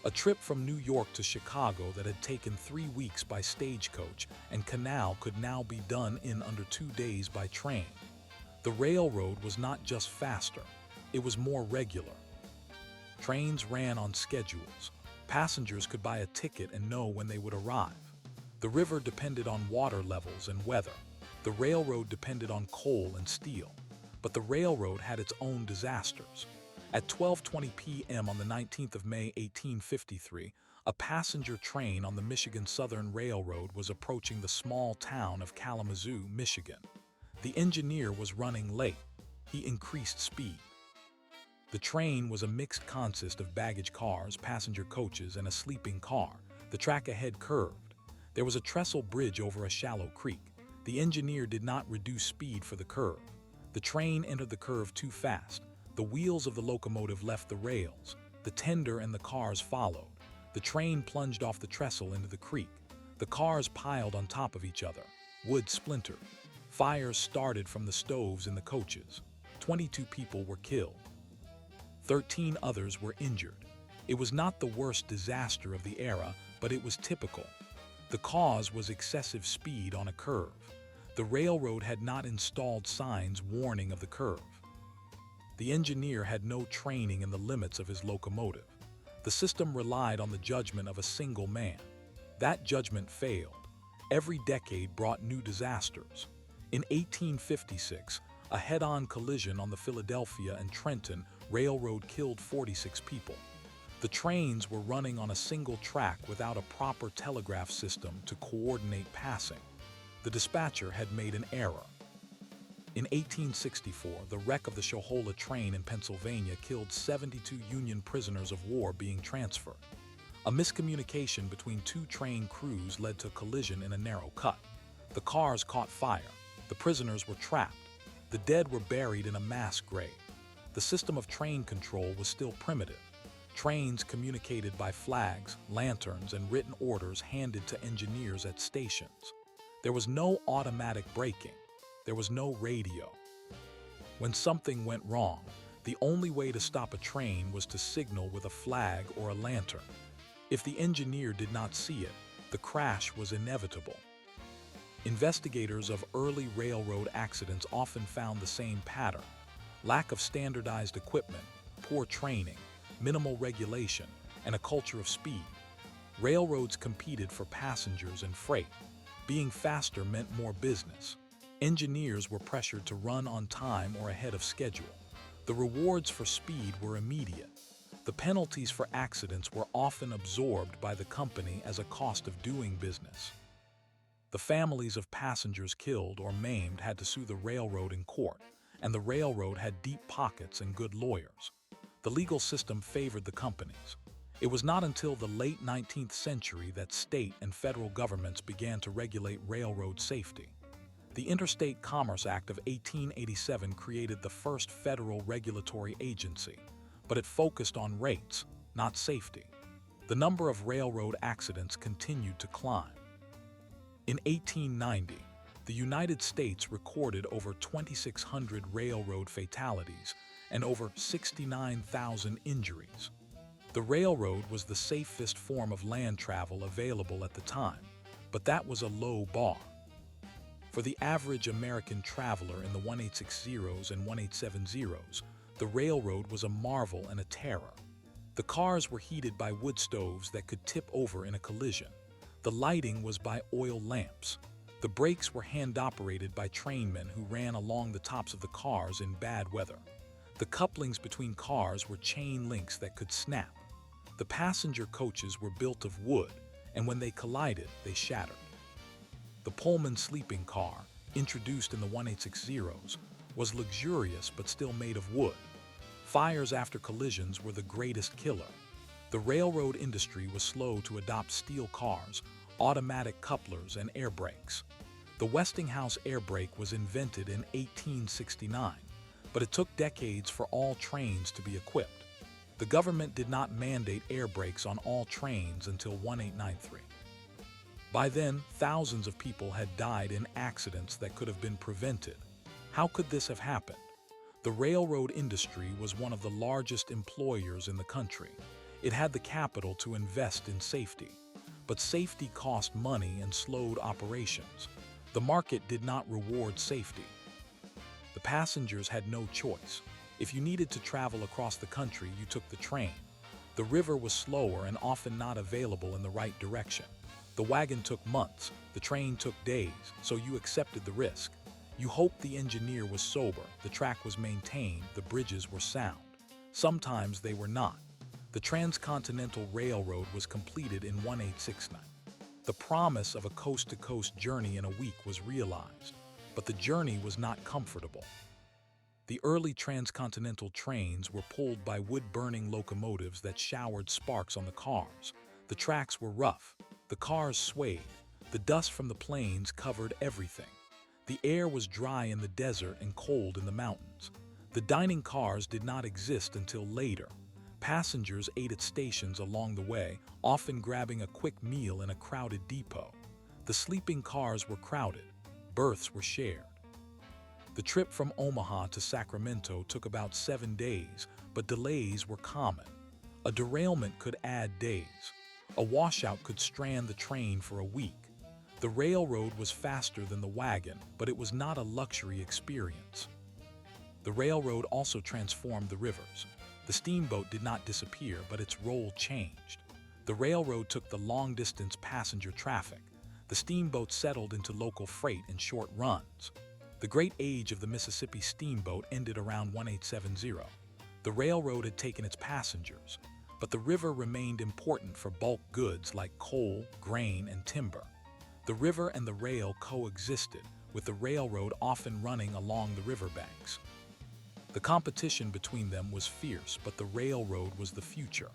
A trip from New York to Chicago that had taken 3 weeks by stagecoach and canal could now be done in under 2 days by train. The railroad was not just faster, it was more regular. Trains ran on schedules. Passengers could buy a ticket and know when they would arrive. The river depended on water levels and weather. The railroad depended on coal and steel. But the railroad had its own disasters. At 12:20 p.m. on the 19th of May 1853, a passenger train on the Michigan Southern Railroad was approaching the small town of Kalamazoo, Michigan. The engineer was running late. He increased speed. The train was a mixed consist of baggage cars, passenger coaches, and a sleeping car. The track ahead curved. There was a trestle bridge over a shallow creek. The engineer did not reduce speed for the curve. The train entered the curve too fast. The wheels of the locomotive left the rails. The tender and the cars followed. The train plunged off the trestle into the creek. The cars piled on top of each other. Wood splintered. Fires started from the stoves in the coaches. 22 people were killed. 13 others were injured. It was not the worst disaster of the era, but it was typical. The cause was excessive speed on a curve. The railroad had not installed signs warning of the curve. The engineer had no training in the limits of his locomotive. The system relied on the judgment of a single man. That judgment failed. Every decade brought new disasters. In 1856, a head-on collision on the Philadelphia and Trenton Railroad killed 46 people. The trains were running on a single track without a proper telegraph system to coordinate passing. The dispatcher had made an error. In 1864, the wreck of the Shohola train in Pennsylvania killed 72 Union prisoners of war being transferred. A miscommunication between two train crews led to a collision in a narrow cut. The cars caught fire. The prisoners were trapped. The dead were buried in a mass grave. The system of train control was still primitive. Trains communicated by flags, lanterns, and written orders handed to engineers at stations. There was no automatic braking. There was no radio. When something went wrong, the only way to stop a train was to signal with a flag or a lantern. If the engineer did not see it, the crash was inevitable. Investigators of early railroad accidents often found the same pattern: lack of standardized equipment, poor training, minimal regulation, and a culture of speed. Railroads competed for passengers and freight. Being faster meant more business. Engineers were pressured to run on time or ahead of schedule. The rewards for speed were immediate. The penalties for accidents were often absorbed by the company as a cost of doing business. The families of passengers killed or maimed had to sue the railroad in court, and the railroad had deep pockets and good lawyers. The legal system favored the companies. It was not until the late 19th century that state and federal governments began to regulate railroad safety. The Interstate Commerce Act of 1887 created the first federal regulatory agency, but it focused on rates, not safety. The number of railroad accidents continued to climb. In 1890, the United States recorded over 2,600 railroad fatalities and over 69,000 injuries. The railroad was the safest form of land travel available at the time, but that was a low bar. For the average American traveler in the 1860s and 1870s, the railroad was a marvel and a terror. The cars were heated by wood stoves that could tip over in a collision. The lighting was by oil lamps. The brakes were hand-operated by trainmen who ran along the tops of the cars in bad weather. The couplings between cars were chain links that could snap. The passenger coaches were built of wood, and when they collided, they shattered. The Pullman sleeping car, introduced in the 1860s, was luxurious but still made of wood. Fires after collisions were the greatest killer. The railroad industry was slow to adopt steel cars, automatic couplers, and air brakes. The Westinghouse air brake was invented in 1869, but it took decades for all trains to be equipped. The government did not mandate air brakes on all trains until 1893. By then, thousands of people had died in accidents that could have been prevented. How could this have happened? The railroad industry was one of the largest employers in the country. It had the capital to invest in safety. But safety cost money and slowed operations. The market did not reward safety. The passengers had no choice. If you needed to travel across the country, you took the train. The river was slower and often not available in the right direction. The wagon took months, the train took days, so you accepted the risk. You hoped the engineer was sober, the track was maintained, the bridges were sound. Sometimes they were not. The Transcontinental Railroad was completed in 1869. The promise of a coast-to-coast journey in a week was realized, but the journey was not comfortable. The early transcontinental trains were pulled by wood-burning locomotives that showered sparks on the cars. The tracks were rough. The cars swayed. The dust from the planes covered everything. The air was dry in the desert and cold in the mountains. The dining cars did not exist until later. Passengers ate at stations along the way, often grabbing a quick meal in a crowded depot. The sleeping cars were crowded. Berths were shared. The trip from Omaha to Sacramento took about 7 days, but delays were common. A derailment could add days. A washout could strand the train for a week. The railroad was faster than the wagon, but it was not a luxury experience. The railroad also transformed the rivers. The steamboat did not disappear, but its role changed. The railroad took the long-distance passenger traffic. The steamboat settled into local freight in short runs. The great age of the Mississippi steamboat ended around 1870. The railroad had taken its passengers, but the river remained important for bulk goods like coal, grain, and timber. The river and the rail coexisted, with the railroad often running along the riverbanks. The competition between them was fierce, but the railroad was the future.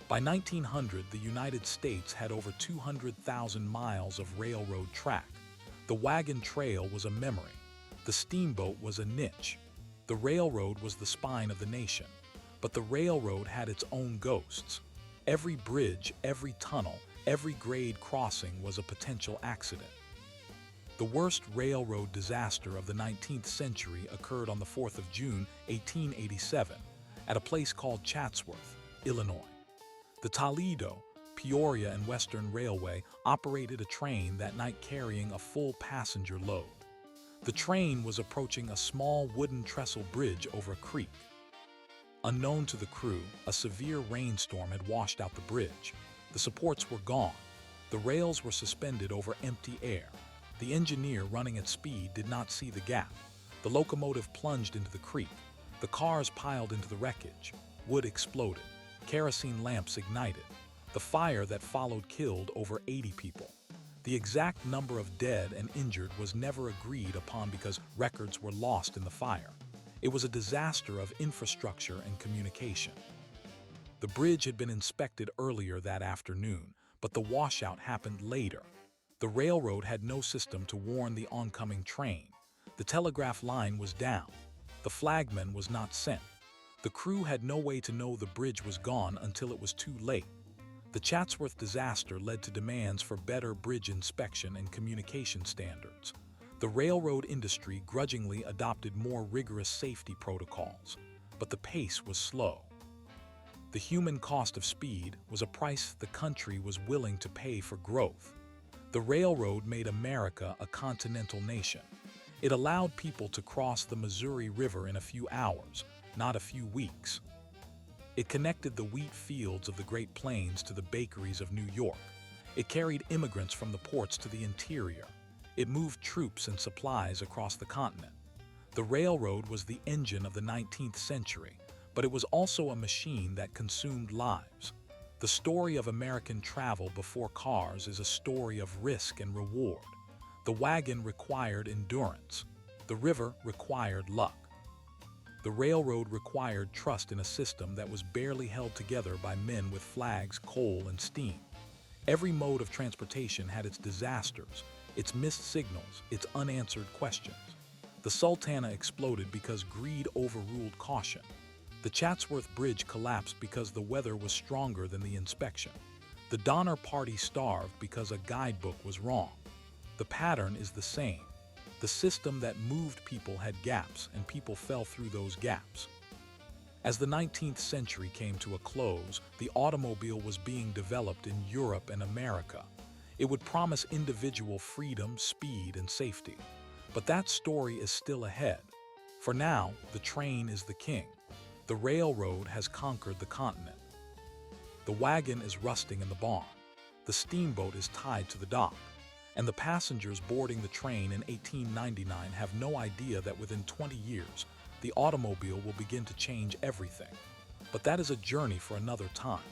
By 1900, the United States had over 200,000 miles of railroad track. The wagon trail was a memory. The steamboat was a niche. The railroad was the spine of the nation. But the railroad had its own ghosts. Every bridge, every tunnel, every grade crossing was a potential accident. The worst railroad disaster of the 19th century occurred on the 4th of June, 1887, at a place called Chatsworth, Illinois. The Toledo, Peoria and Western Railway operated a train that night carrying a full passenger load. The train was approaching a small wooden trestle bridge over a creek. Unknown to the crew, a severe rainstorm had washed out the bridge. The supports were gone. The rails were suspended over empty air. The engineer running at speed did not see the gap. The locomotive plunged into the creek. The cars piled into the wreckage. Wood exploded. Kerosene lamps ignited. The fire that followed killed over 80 people. The exact number of dead and injured was never agreed upon because records were lost in the fire. It was a disaster of infrastructure and communication. The bridge had been inspected earlier that afternoon, but the washout happened later. The railroad had no system to warn the oncoming train. The telegraph line was down. The flagman was not sent. The crew had no way to know the bridge was gone until it was too late. The Chatsworth disaster led to demands for better bridge inspection and communication standards. The railroad industry grudgingly adopted more rigorous safety protocols, but the pace was slow. The human cost of speed was a price the country was willing to pay for growth. The railroad made America a continental nation. It allowed people to cross the Missouri River in a few hours, not a few weeks. It connected the wheat fields of the Great Plains to the bakeries of New York. It carried immigrants from the ports to the interior. It moved troops and supplies across the continent. The railroad was the engine of the 19th century, but it was also a machine that consumed lives. The story of American travel before cars is a story of risk and reward. The wagon required endurance. The river required luck. The railroad required trust in a system that was barely held together by men with flags, coal, and steam. Every mode of transportation had its disasters, its missed signals, its unanswered questions. The Sultana exploded because greed overruled caution. The Chatsworth Bridge collapsed because the weather was stronger than the inspection. The Donner Party starved because a guidebook was wrong. The pattern is the same. The system that moved people had gaps, and people fell through those gaps. As the 19th century came to a close, the automobile was being developed in Europe and America. It would promise individual freedom, speed, and safety. But that story is still ahead. For now, the train is the king. The railroad has conquered the continent. The wagon is rusting in the barn. The steamboat is tied to the dock. And the passengers boarding the train in 1899 have no idea that within 20 years, the automobile will begin to change everything. But that is a journey for another time.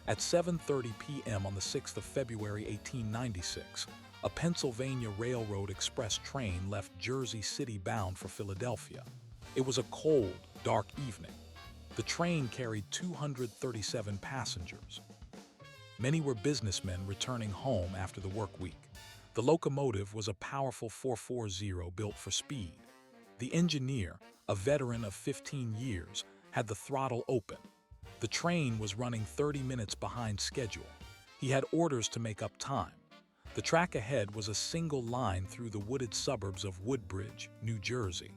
At 7:30 p.m. on the 6th of February 1896, a Pennsylvania Railroad Express train left Jersey City bound for Philadelphia. It was a cold, dark evening. The train carried 237 passengers. Many were businessmen returning home after the work week. The locomotive was a powerful 440 built for speed. The engineer, a veteran of 15 years, had the throttle open. The train was running 30 minutes behind schedule. He had orders to make up time. The track ahead was a single line through the wooded suburbs of Woodbridge, New Jersey.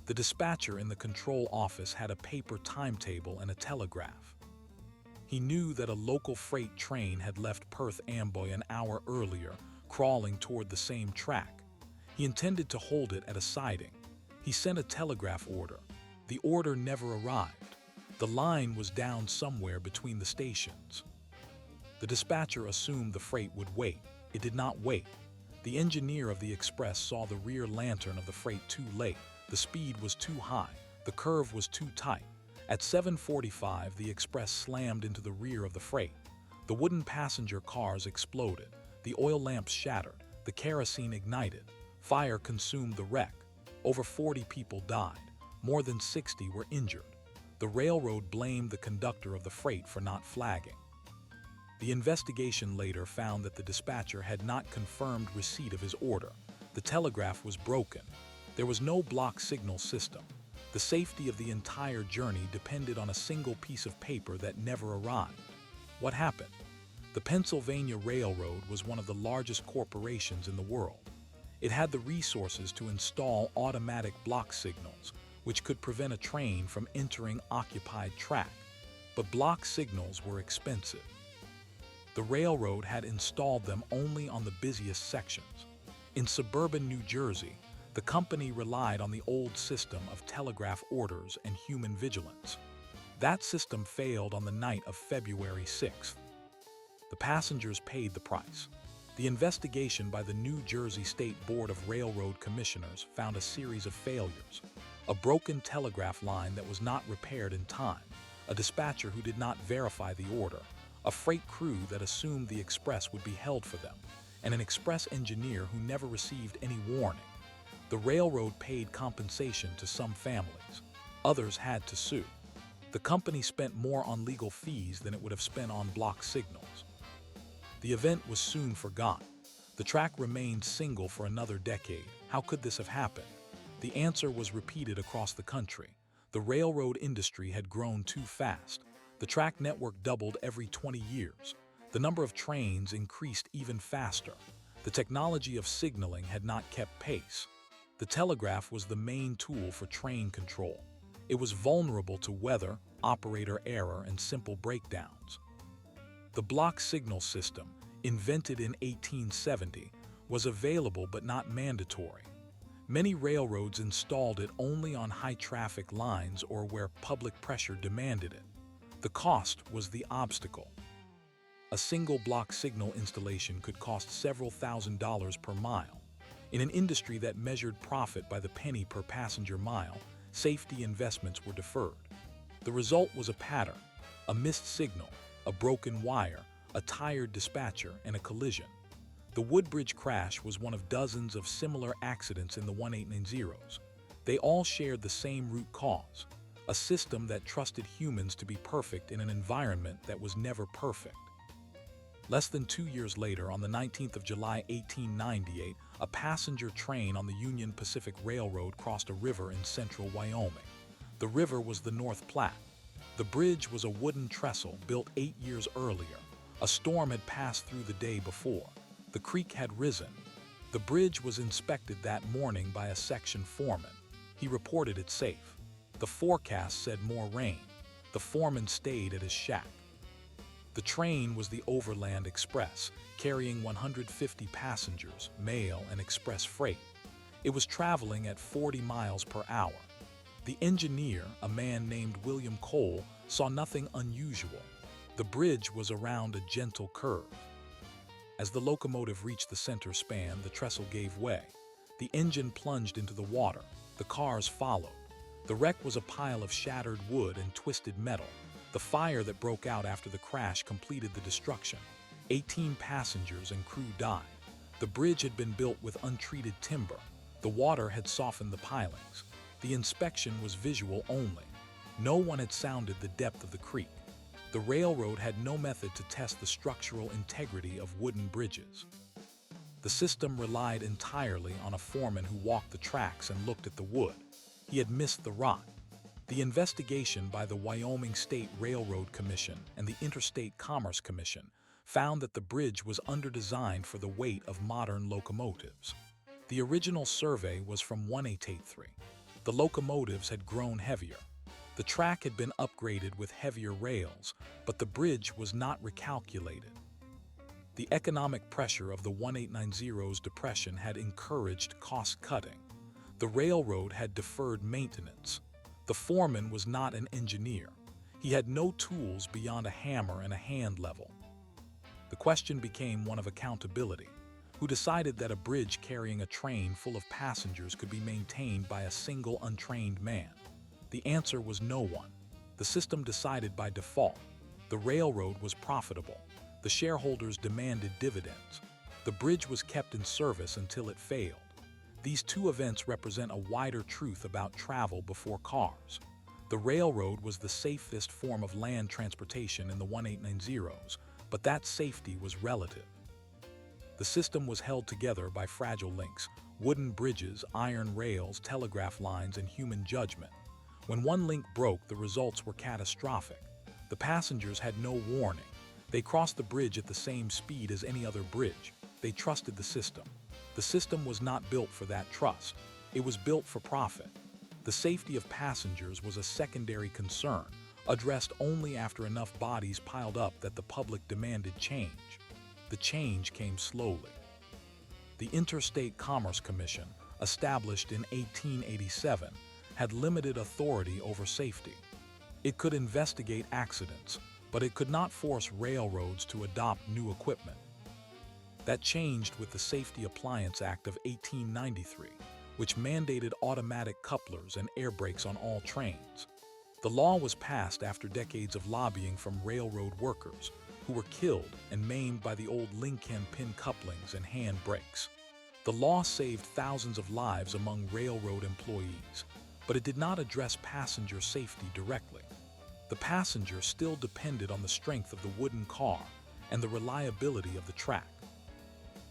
The dispatcher in the control office had a paper timetable and a telegraph. He knew that a local freight train had left Perth Amboy an hour earlier, crawling toward the same track. He intended to hold it at a siding. He sent a telegraph order. The order never arrived. The line was down somewhere between the stations. The The dispatcher assumed the freight would wait. It did not wait. The engineer of the express saw the rear lantern of the freight too late. The speed was too high. The curve was too tight. At 7:45, the express slammed into the rear of the freight. The wooden passenger cars exploded. The oil lamps shattered. The kerosene ignited. Fire consumed the wreck. Over 40 people died. More than 60 were injured. The railroad blamed the conductor of the freight for not flagging. The investigation later found that the dispatcher had not confirmed receipt of his order. The telegraph was broken. There was no block signal system. The safety of the entire journey depended on a single piece of paper that never arrived. What happened? The Pennsylvania Railroad was one of the largest corporations in the world. It had the resources to install automatic block signals, which could prevent a train from entering occupied track. But block signals were expensive. The railroad had installed them only on the busiest sections. In suburban New Jersey, the company relied on the old system of telegraph orders and human vigilance. That system failed on the night of February 6th. The passengers paid the price. The investigation by the New Jersey State Board of Railroad Commissioners found a series of failures. A broken telegraph line that was not repaired in time, a dispatcher who did not verify the order, a freight crew that assumed the express would be held for them, and an express engineer who never received any warning. The railroad paid compensation to some families. Others had to sue. The company spent more on legal fees than it would have spent on block signals. The event was soon forgotten. The track remained single for another decade. How could this have happened? The answer was repeated across the country. The railroad industry had grown too fast. The track network doubled every 20 years. The number of trains increased even faster. The technology of signaling had not kept pace. The telegraph was the main tool for train control. It was vulnerable to weather, operator error, and simple breakdowns. The block signal system, invented in 1870, was available but not mandatory. Many railroads installed it only on high-traffic lines or where public pressure demanded it. The cost was the obstacle. A single block signal installation could cost several $1,000s per mile. In an industry that measured profit by the penny per passenger mile, safety investments were deferred. The result was a pattern: a missed signal, a broken wire, a tired dispatcher, and a collision. The Woodbridge crash was one of dozens of similar accidents in the 1890s. They all shared the same root cause: a system that trusted humans to be perfect in an environment that was never perfect. Less than 2 years later, on the 19th of July, 1898, a passenger train on the Union Pacific Railroad crossed a river in central Wyoming. The river was the North Platte. The bridge was a wooden trestle built 8 years earlier. A storm had passed through the day before. The creek had risen. The bridge was inspected that morning by a section foreman. He reported it safe. The forecast said more rain. The foreman stayed at his shack. The train was the Overland Express, carrying 150 passengers, mail and express freight. It was traveling at 40 miles per hour. The engineer, a man named William Cole, saw nothing unusual. The bridge was around a gentle curve. As the locomotive reached the center span, the trestle gave way. The engine plunged into the water. The cars followed. The wreck was a pile of shattered wood and twisted metal. The fire that broke out after the crash completed the destruction. 18 passengers and crew died. The bridge had been built with untreated timber. The water had softened the pilings. The inspection was visual only. No one had sounded the depth of the creek. The railroad had no method to test the structural integrity of wooden bridges. The system relied entirely on a foreman who walked the tracks and looked at the wood. He had missed the rot. The investigation by the Wyoming State Railroad Commission and the Interstate Commerce Commission found that the bridge was underdesigned for the weight of modern locomotives. The original survey was from 1883. The locomotives had grown heavier. The track had been upgraded with heavier rails, but the bridge was not recalculated. The economic pressure of the 1890's depression had encouraged cost-cutting. The railroad had deferred maintenance. The foreman was not an engineer. He had no tools beyond a hammer and a hand level. The question became one of accountability. Who decided that a bridge carrying a train full of passengers could be maintained by a single untrained man? The answer was no one. The system decided by default. The railroad was profitable. The shareholders demanded dividends. The bridge was kept in service until it failed. These two events represent a wider truth about travel before cars. The railroad was the safest form of land transportation in the 1890s, but that safety was relative. The system was held together by fragile links, wooden bridges, iron rails, telegraph lines, and human judgment. When one link broke, the results were catastrophic. The passengers had no warning. They crossed the bridge at the same speed as any other bridge. They trusted the system. The system was not built for that trust. It was built for profit. The safety of passengers was a secondary concern, addressed only after enough bodies piled up that the public demanded change. The change came slowly. The Interstate Commerce Commission, established in 1887, had limited authority over safety. It could investigate accidents, but it could not force railroads to adopt new equipment. That changed with the Safety Appliance Act of 1893, which mandated automatic couplers and air brakes on all trains. The law was passed after decades of lobbying from railroad workers, who were killed and maimed by the old link-and pin couplings and hand brakes. The law saved thousands of lives among railroad employees, but it did not address passenger safety directly. The passenger still depended on the strength of the wooden car and the reliability of the track.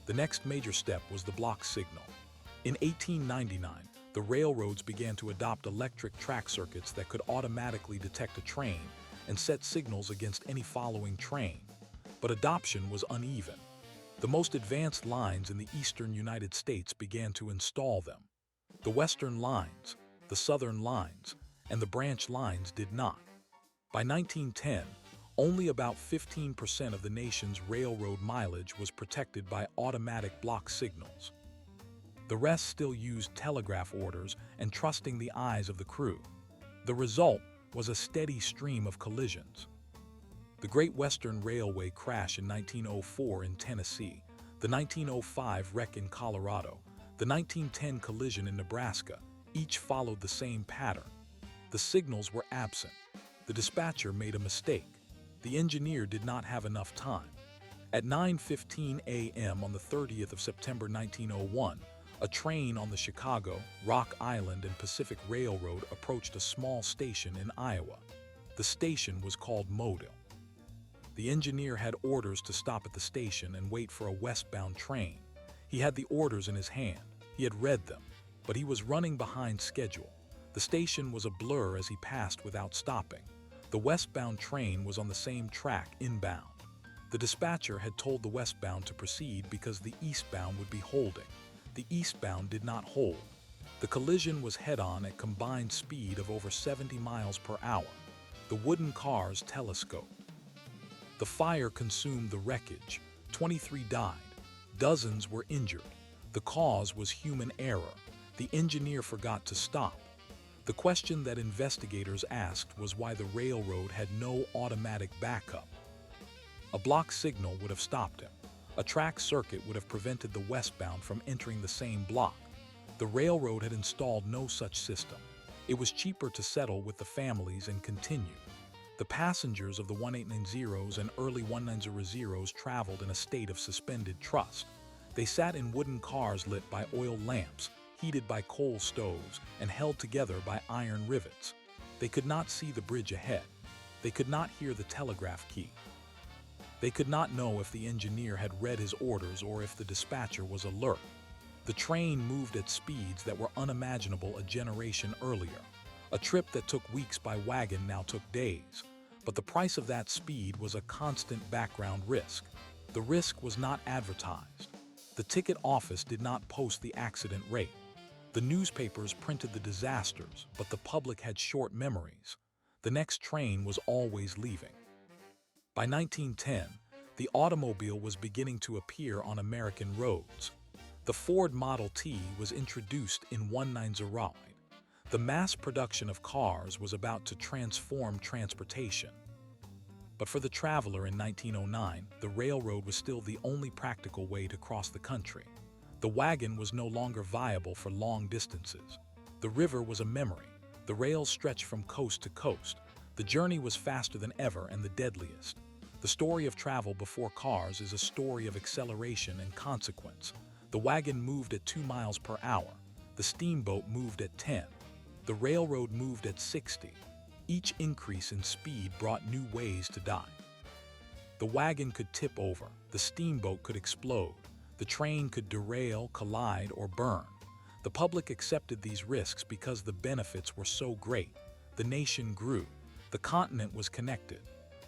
The next major step was the block signal. In 1899, the railroads began to adopt electric track circuits that could automatically detect a train and set signals against any following train. But adoption was uneven. The most advanced lines in the eastern United States began to install them. The western lines, the southern lines, and the branch lines did not. By 1910, only about 15% of the nation's railroad mileage was protected by automatic block signals. The rest still used telegraph orders and trusting the eyes of the crew. The result was a steady stream of collisions. The Great Western Railway crash in 1904 in Tennessee, the 1905 wreck in Colorado, the 1910 collision in Nebraska, each followed the same pattern. The signals were absent. The dispatcher made a mistake. The engineer did not have enough time. At 9:15 a.m. on the 30th of September 1901, a train on the Chicago, Rock Island and Pacific Railroad approached a small station in Iowa. The station was called Mobile. The engineer had orders to stop at the station and wait for a westbound train. He had the orders in his hand. He had read them, but he was running behind schedule. The station was a blur as he passed without stopping. The westbound train was on the same track inbound. The dispatcher had told the westbound to proceed because the eastbound would be holding. The eastbound did not hold. The collision was head-on at combined speed of over 70 miles per hour. The wooden cars telescoped. The fire consumed the wreckage. 23 died. Dozens were injured. The cause was human error. The engineer forgot to stop. The question that investigators asked was why the railroad had no automatic backup. A block signal would have stopped him. A track circuit would have prevented the westbound from entering the same block. The railroad had installed no such system. It was cheaper to settle with the families and continue. The passengers of the 1890s and early 1900s traveled in a state of suspended trust. They sat in wooden cars lit by oil lamps, heated by coal stoves, and held together by iron rivets. They could not see the bridge ahead. They could not hear the telegraph key. They could not know if the engineer had read his orders or if the dispatcher was alert. The train moved at speeds that were unimaginable a generation earlier. A trip that took weeks by wagon now took days. But the price of that speed was a constant background risk. The risk was not advertised. The ticket office did not post the accident rate. The newspapers printed the disasters, but the public had short memories. The next train was always leaving. By 1910, the automobile was beginning to appear on American roads. The Ford Model T was introduced in 1900. The mass production of cars was about to transform transportation. But for the traveler in 1909, the railroad was still the only practical way to cross the country. The wagon was no longer viable for long distances. The river was a memory. The rails stretched from coast to coast. The journey was faster than ever and the deadliest. The story of travel before cars is a story of acceleration and consequence. The wagon moved at 2 miles per hour. The steamboat moved at 10. The railroad moved at 60. Each increase in speed brought new ways to die. The wagon could tip over. The steamboat could explode. The train could derail, collide, or burn. The public accepted these risks because the benefits were so great. The nation grew. The continent was connected.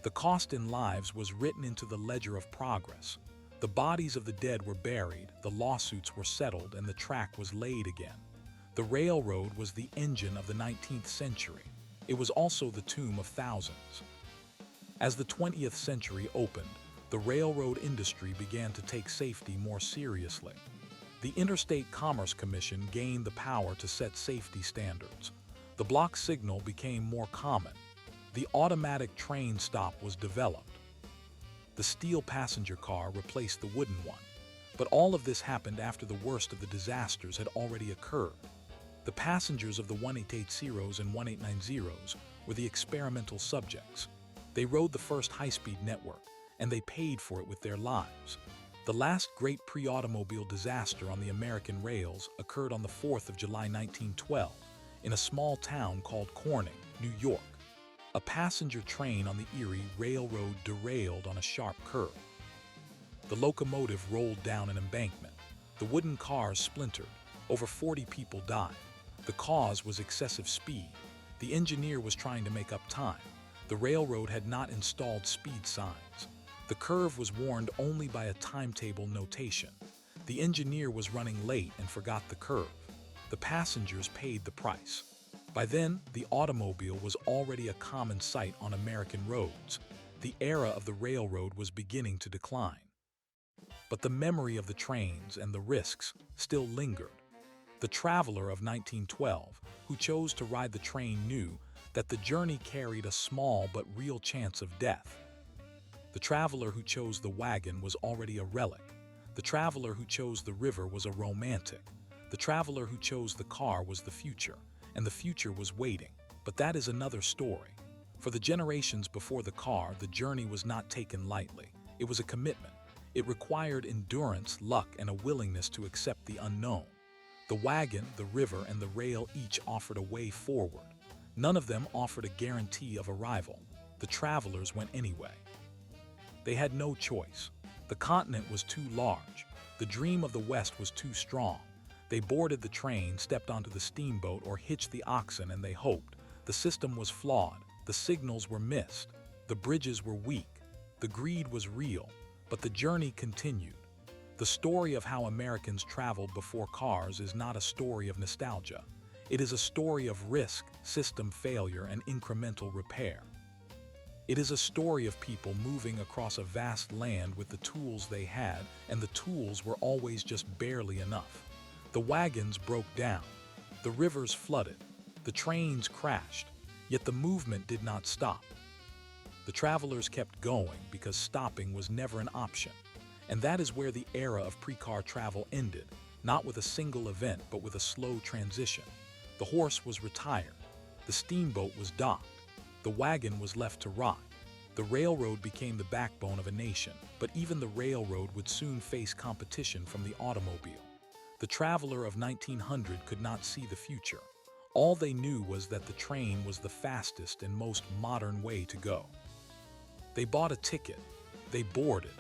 The cost in lives was written into the ledger of progress. The bodies of the dead were buried, the lawsuits were settled, and the track was laid again. The railroad was the engine of the 19th century. It was also the tomb of thousands. As the 20th century opened, the railroad industry began to take safety more seriously. The Interstate Commerce Commission gained the power to set safety standards. The block signal became more common. The automatic train stop was developed. The steel passenger car replaced the wooden one. But all of this happened after the worst of the disasters had already occurred. The passengers of the 1880s and 1890s were the experimental subjects. They rode the first high-speed network, and they paid for it with their lives. The last great pre-automobile disaster on the American rails occurred on the 4th of July 1912 in a small town called Corning, New York. A passenger train on the Erie Railroad derailed on a sharp curve. The locomotive rolled down an embankment. The wooden cars splintered. Over 40 people died. The cause was excessive speed. The engineer was trying to make up time. The railroad had not installed speed signs. The curve was warned only by a timetable notation. The engineer was running late and forgot the curve. The passengers paid the price. By then, the automobile was already a common sight on American roads. The era of the railroad was beginning to decline. But the memory of the trains and the risks still lingered. The traveler of 1912, who chose to ride the train, knew that the journey carried a small but real chance of death. The traveler who chose the wagon was already a relic. The traveler who chose the river was a romantic. The traveler who chose the car was the future, and the future was waiting. But that is another story. For the generations before the car, the journey was not taken lightly. It was a commitment. It required endurance, luck, and a willingness to accept the unknown. The wagon, the river, and the rail each offered a way forward. None of them offered a guarantee of arrival. The travelers went anyway. They had no choice. The continent was too large. The dream of the West was too strong. They boarded the train, stepped onto the steamboat, or hitched the oxen, and they hoped. The system was flawed. The signals were missed. The bridges were weak. The greed was real. But the journey continued. The story of how Americans traveled before cars is not a story of nostalgia. It is a story of risk, system failure, and incremental repair. It is a story of people moving across a vast land with the tools they had, and the tools were always just barely enough. The wagons broke down. The rivers flooded. The trains crashed. Yet the movement did not stop. The travelers kept going because stopping was never an option. And that is where the era of pre-car travel ended, not with a single event, but with a slow transition. The horse was retired. The steamboat was docked. The wagon was left to rot. The railroad became the backbone of a nation, but even the railroad would soon face competition from the automobile. The traveler of 1900 could not see the future. All they knew was that the train was the fastest and most modern way to go. They bought a ticket. They boarded.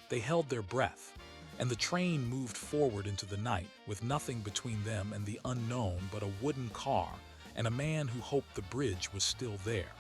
They held their breath. And the train moved forward into the night with nothing between them and the unknown but a wooden car and a man who hoped the bridge was still there.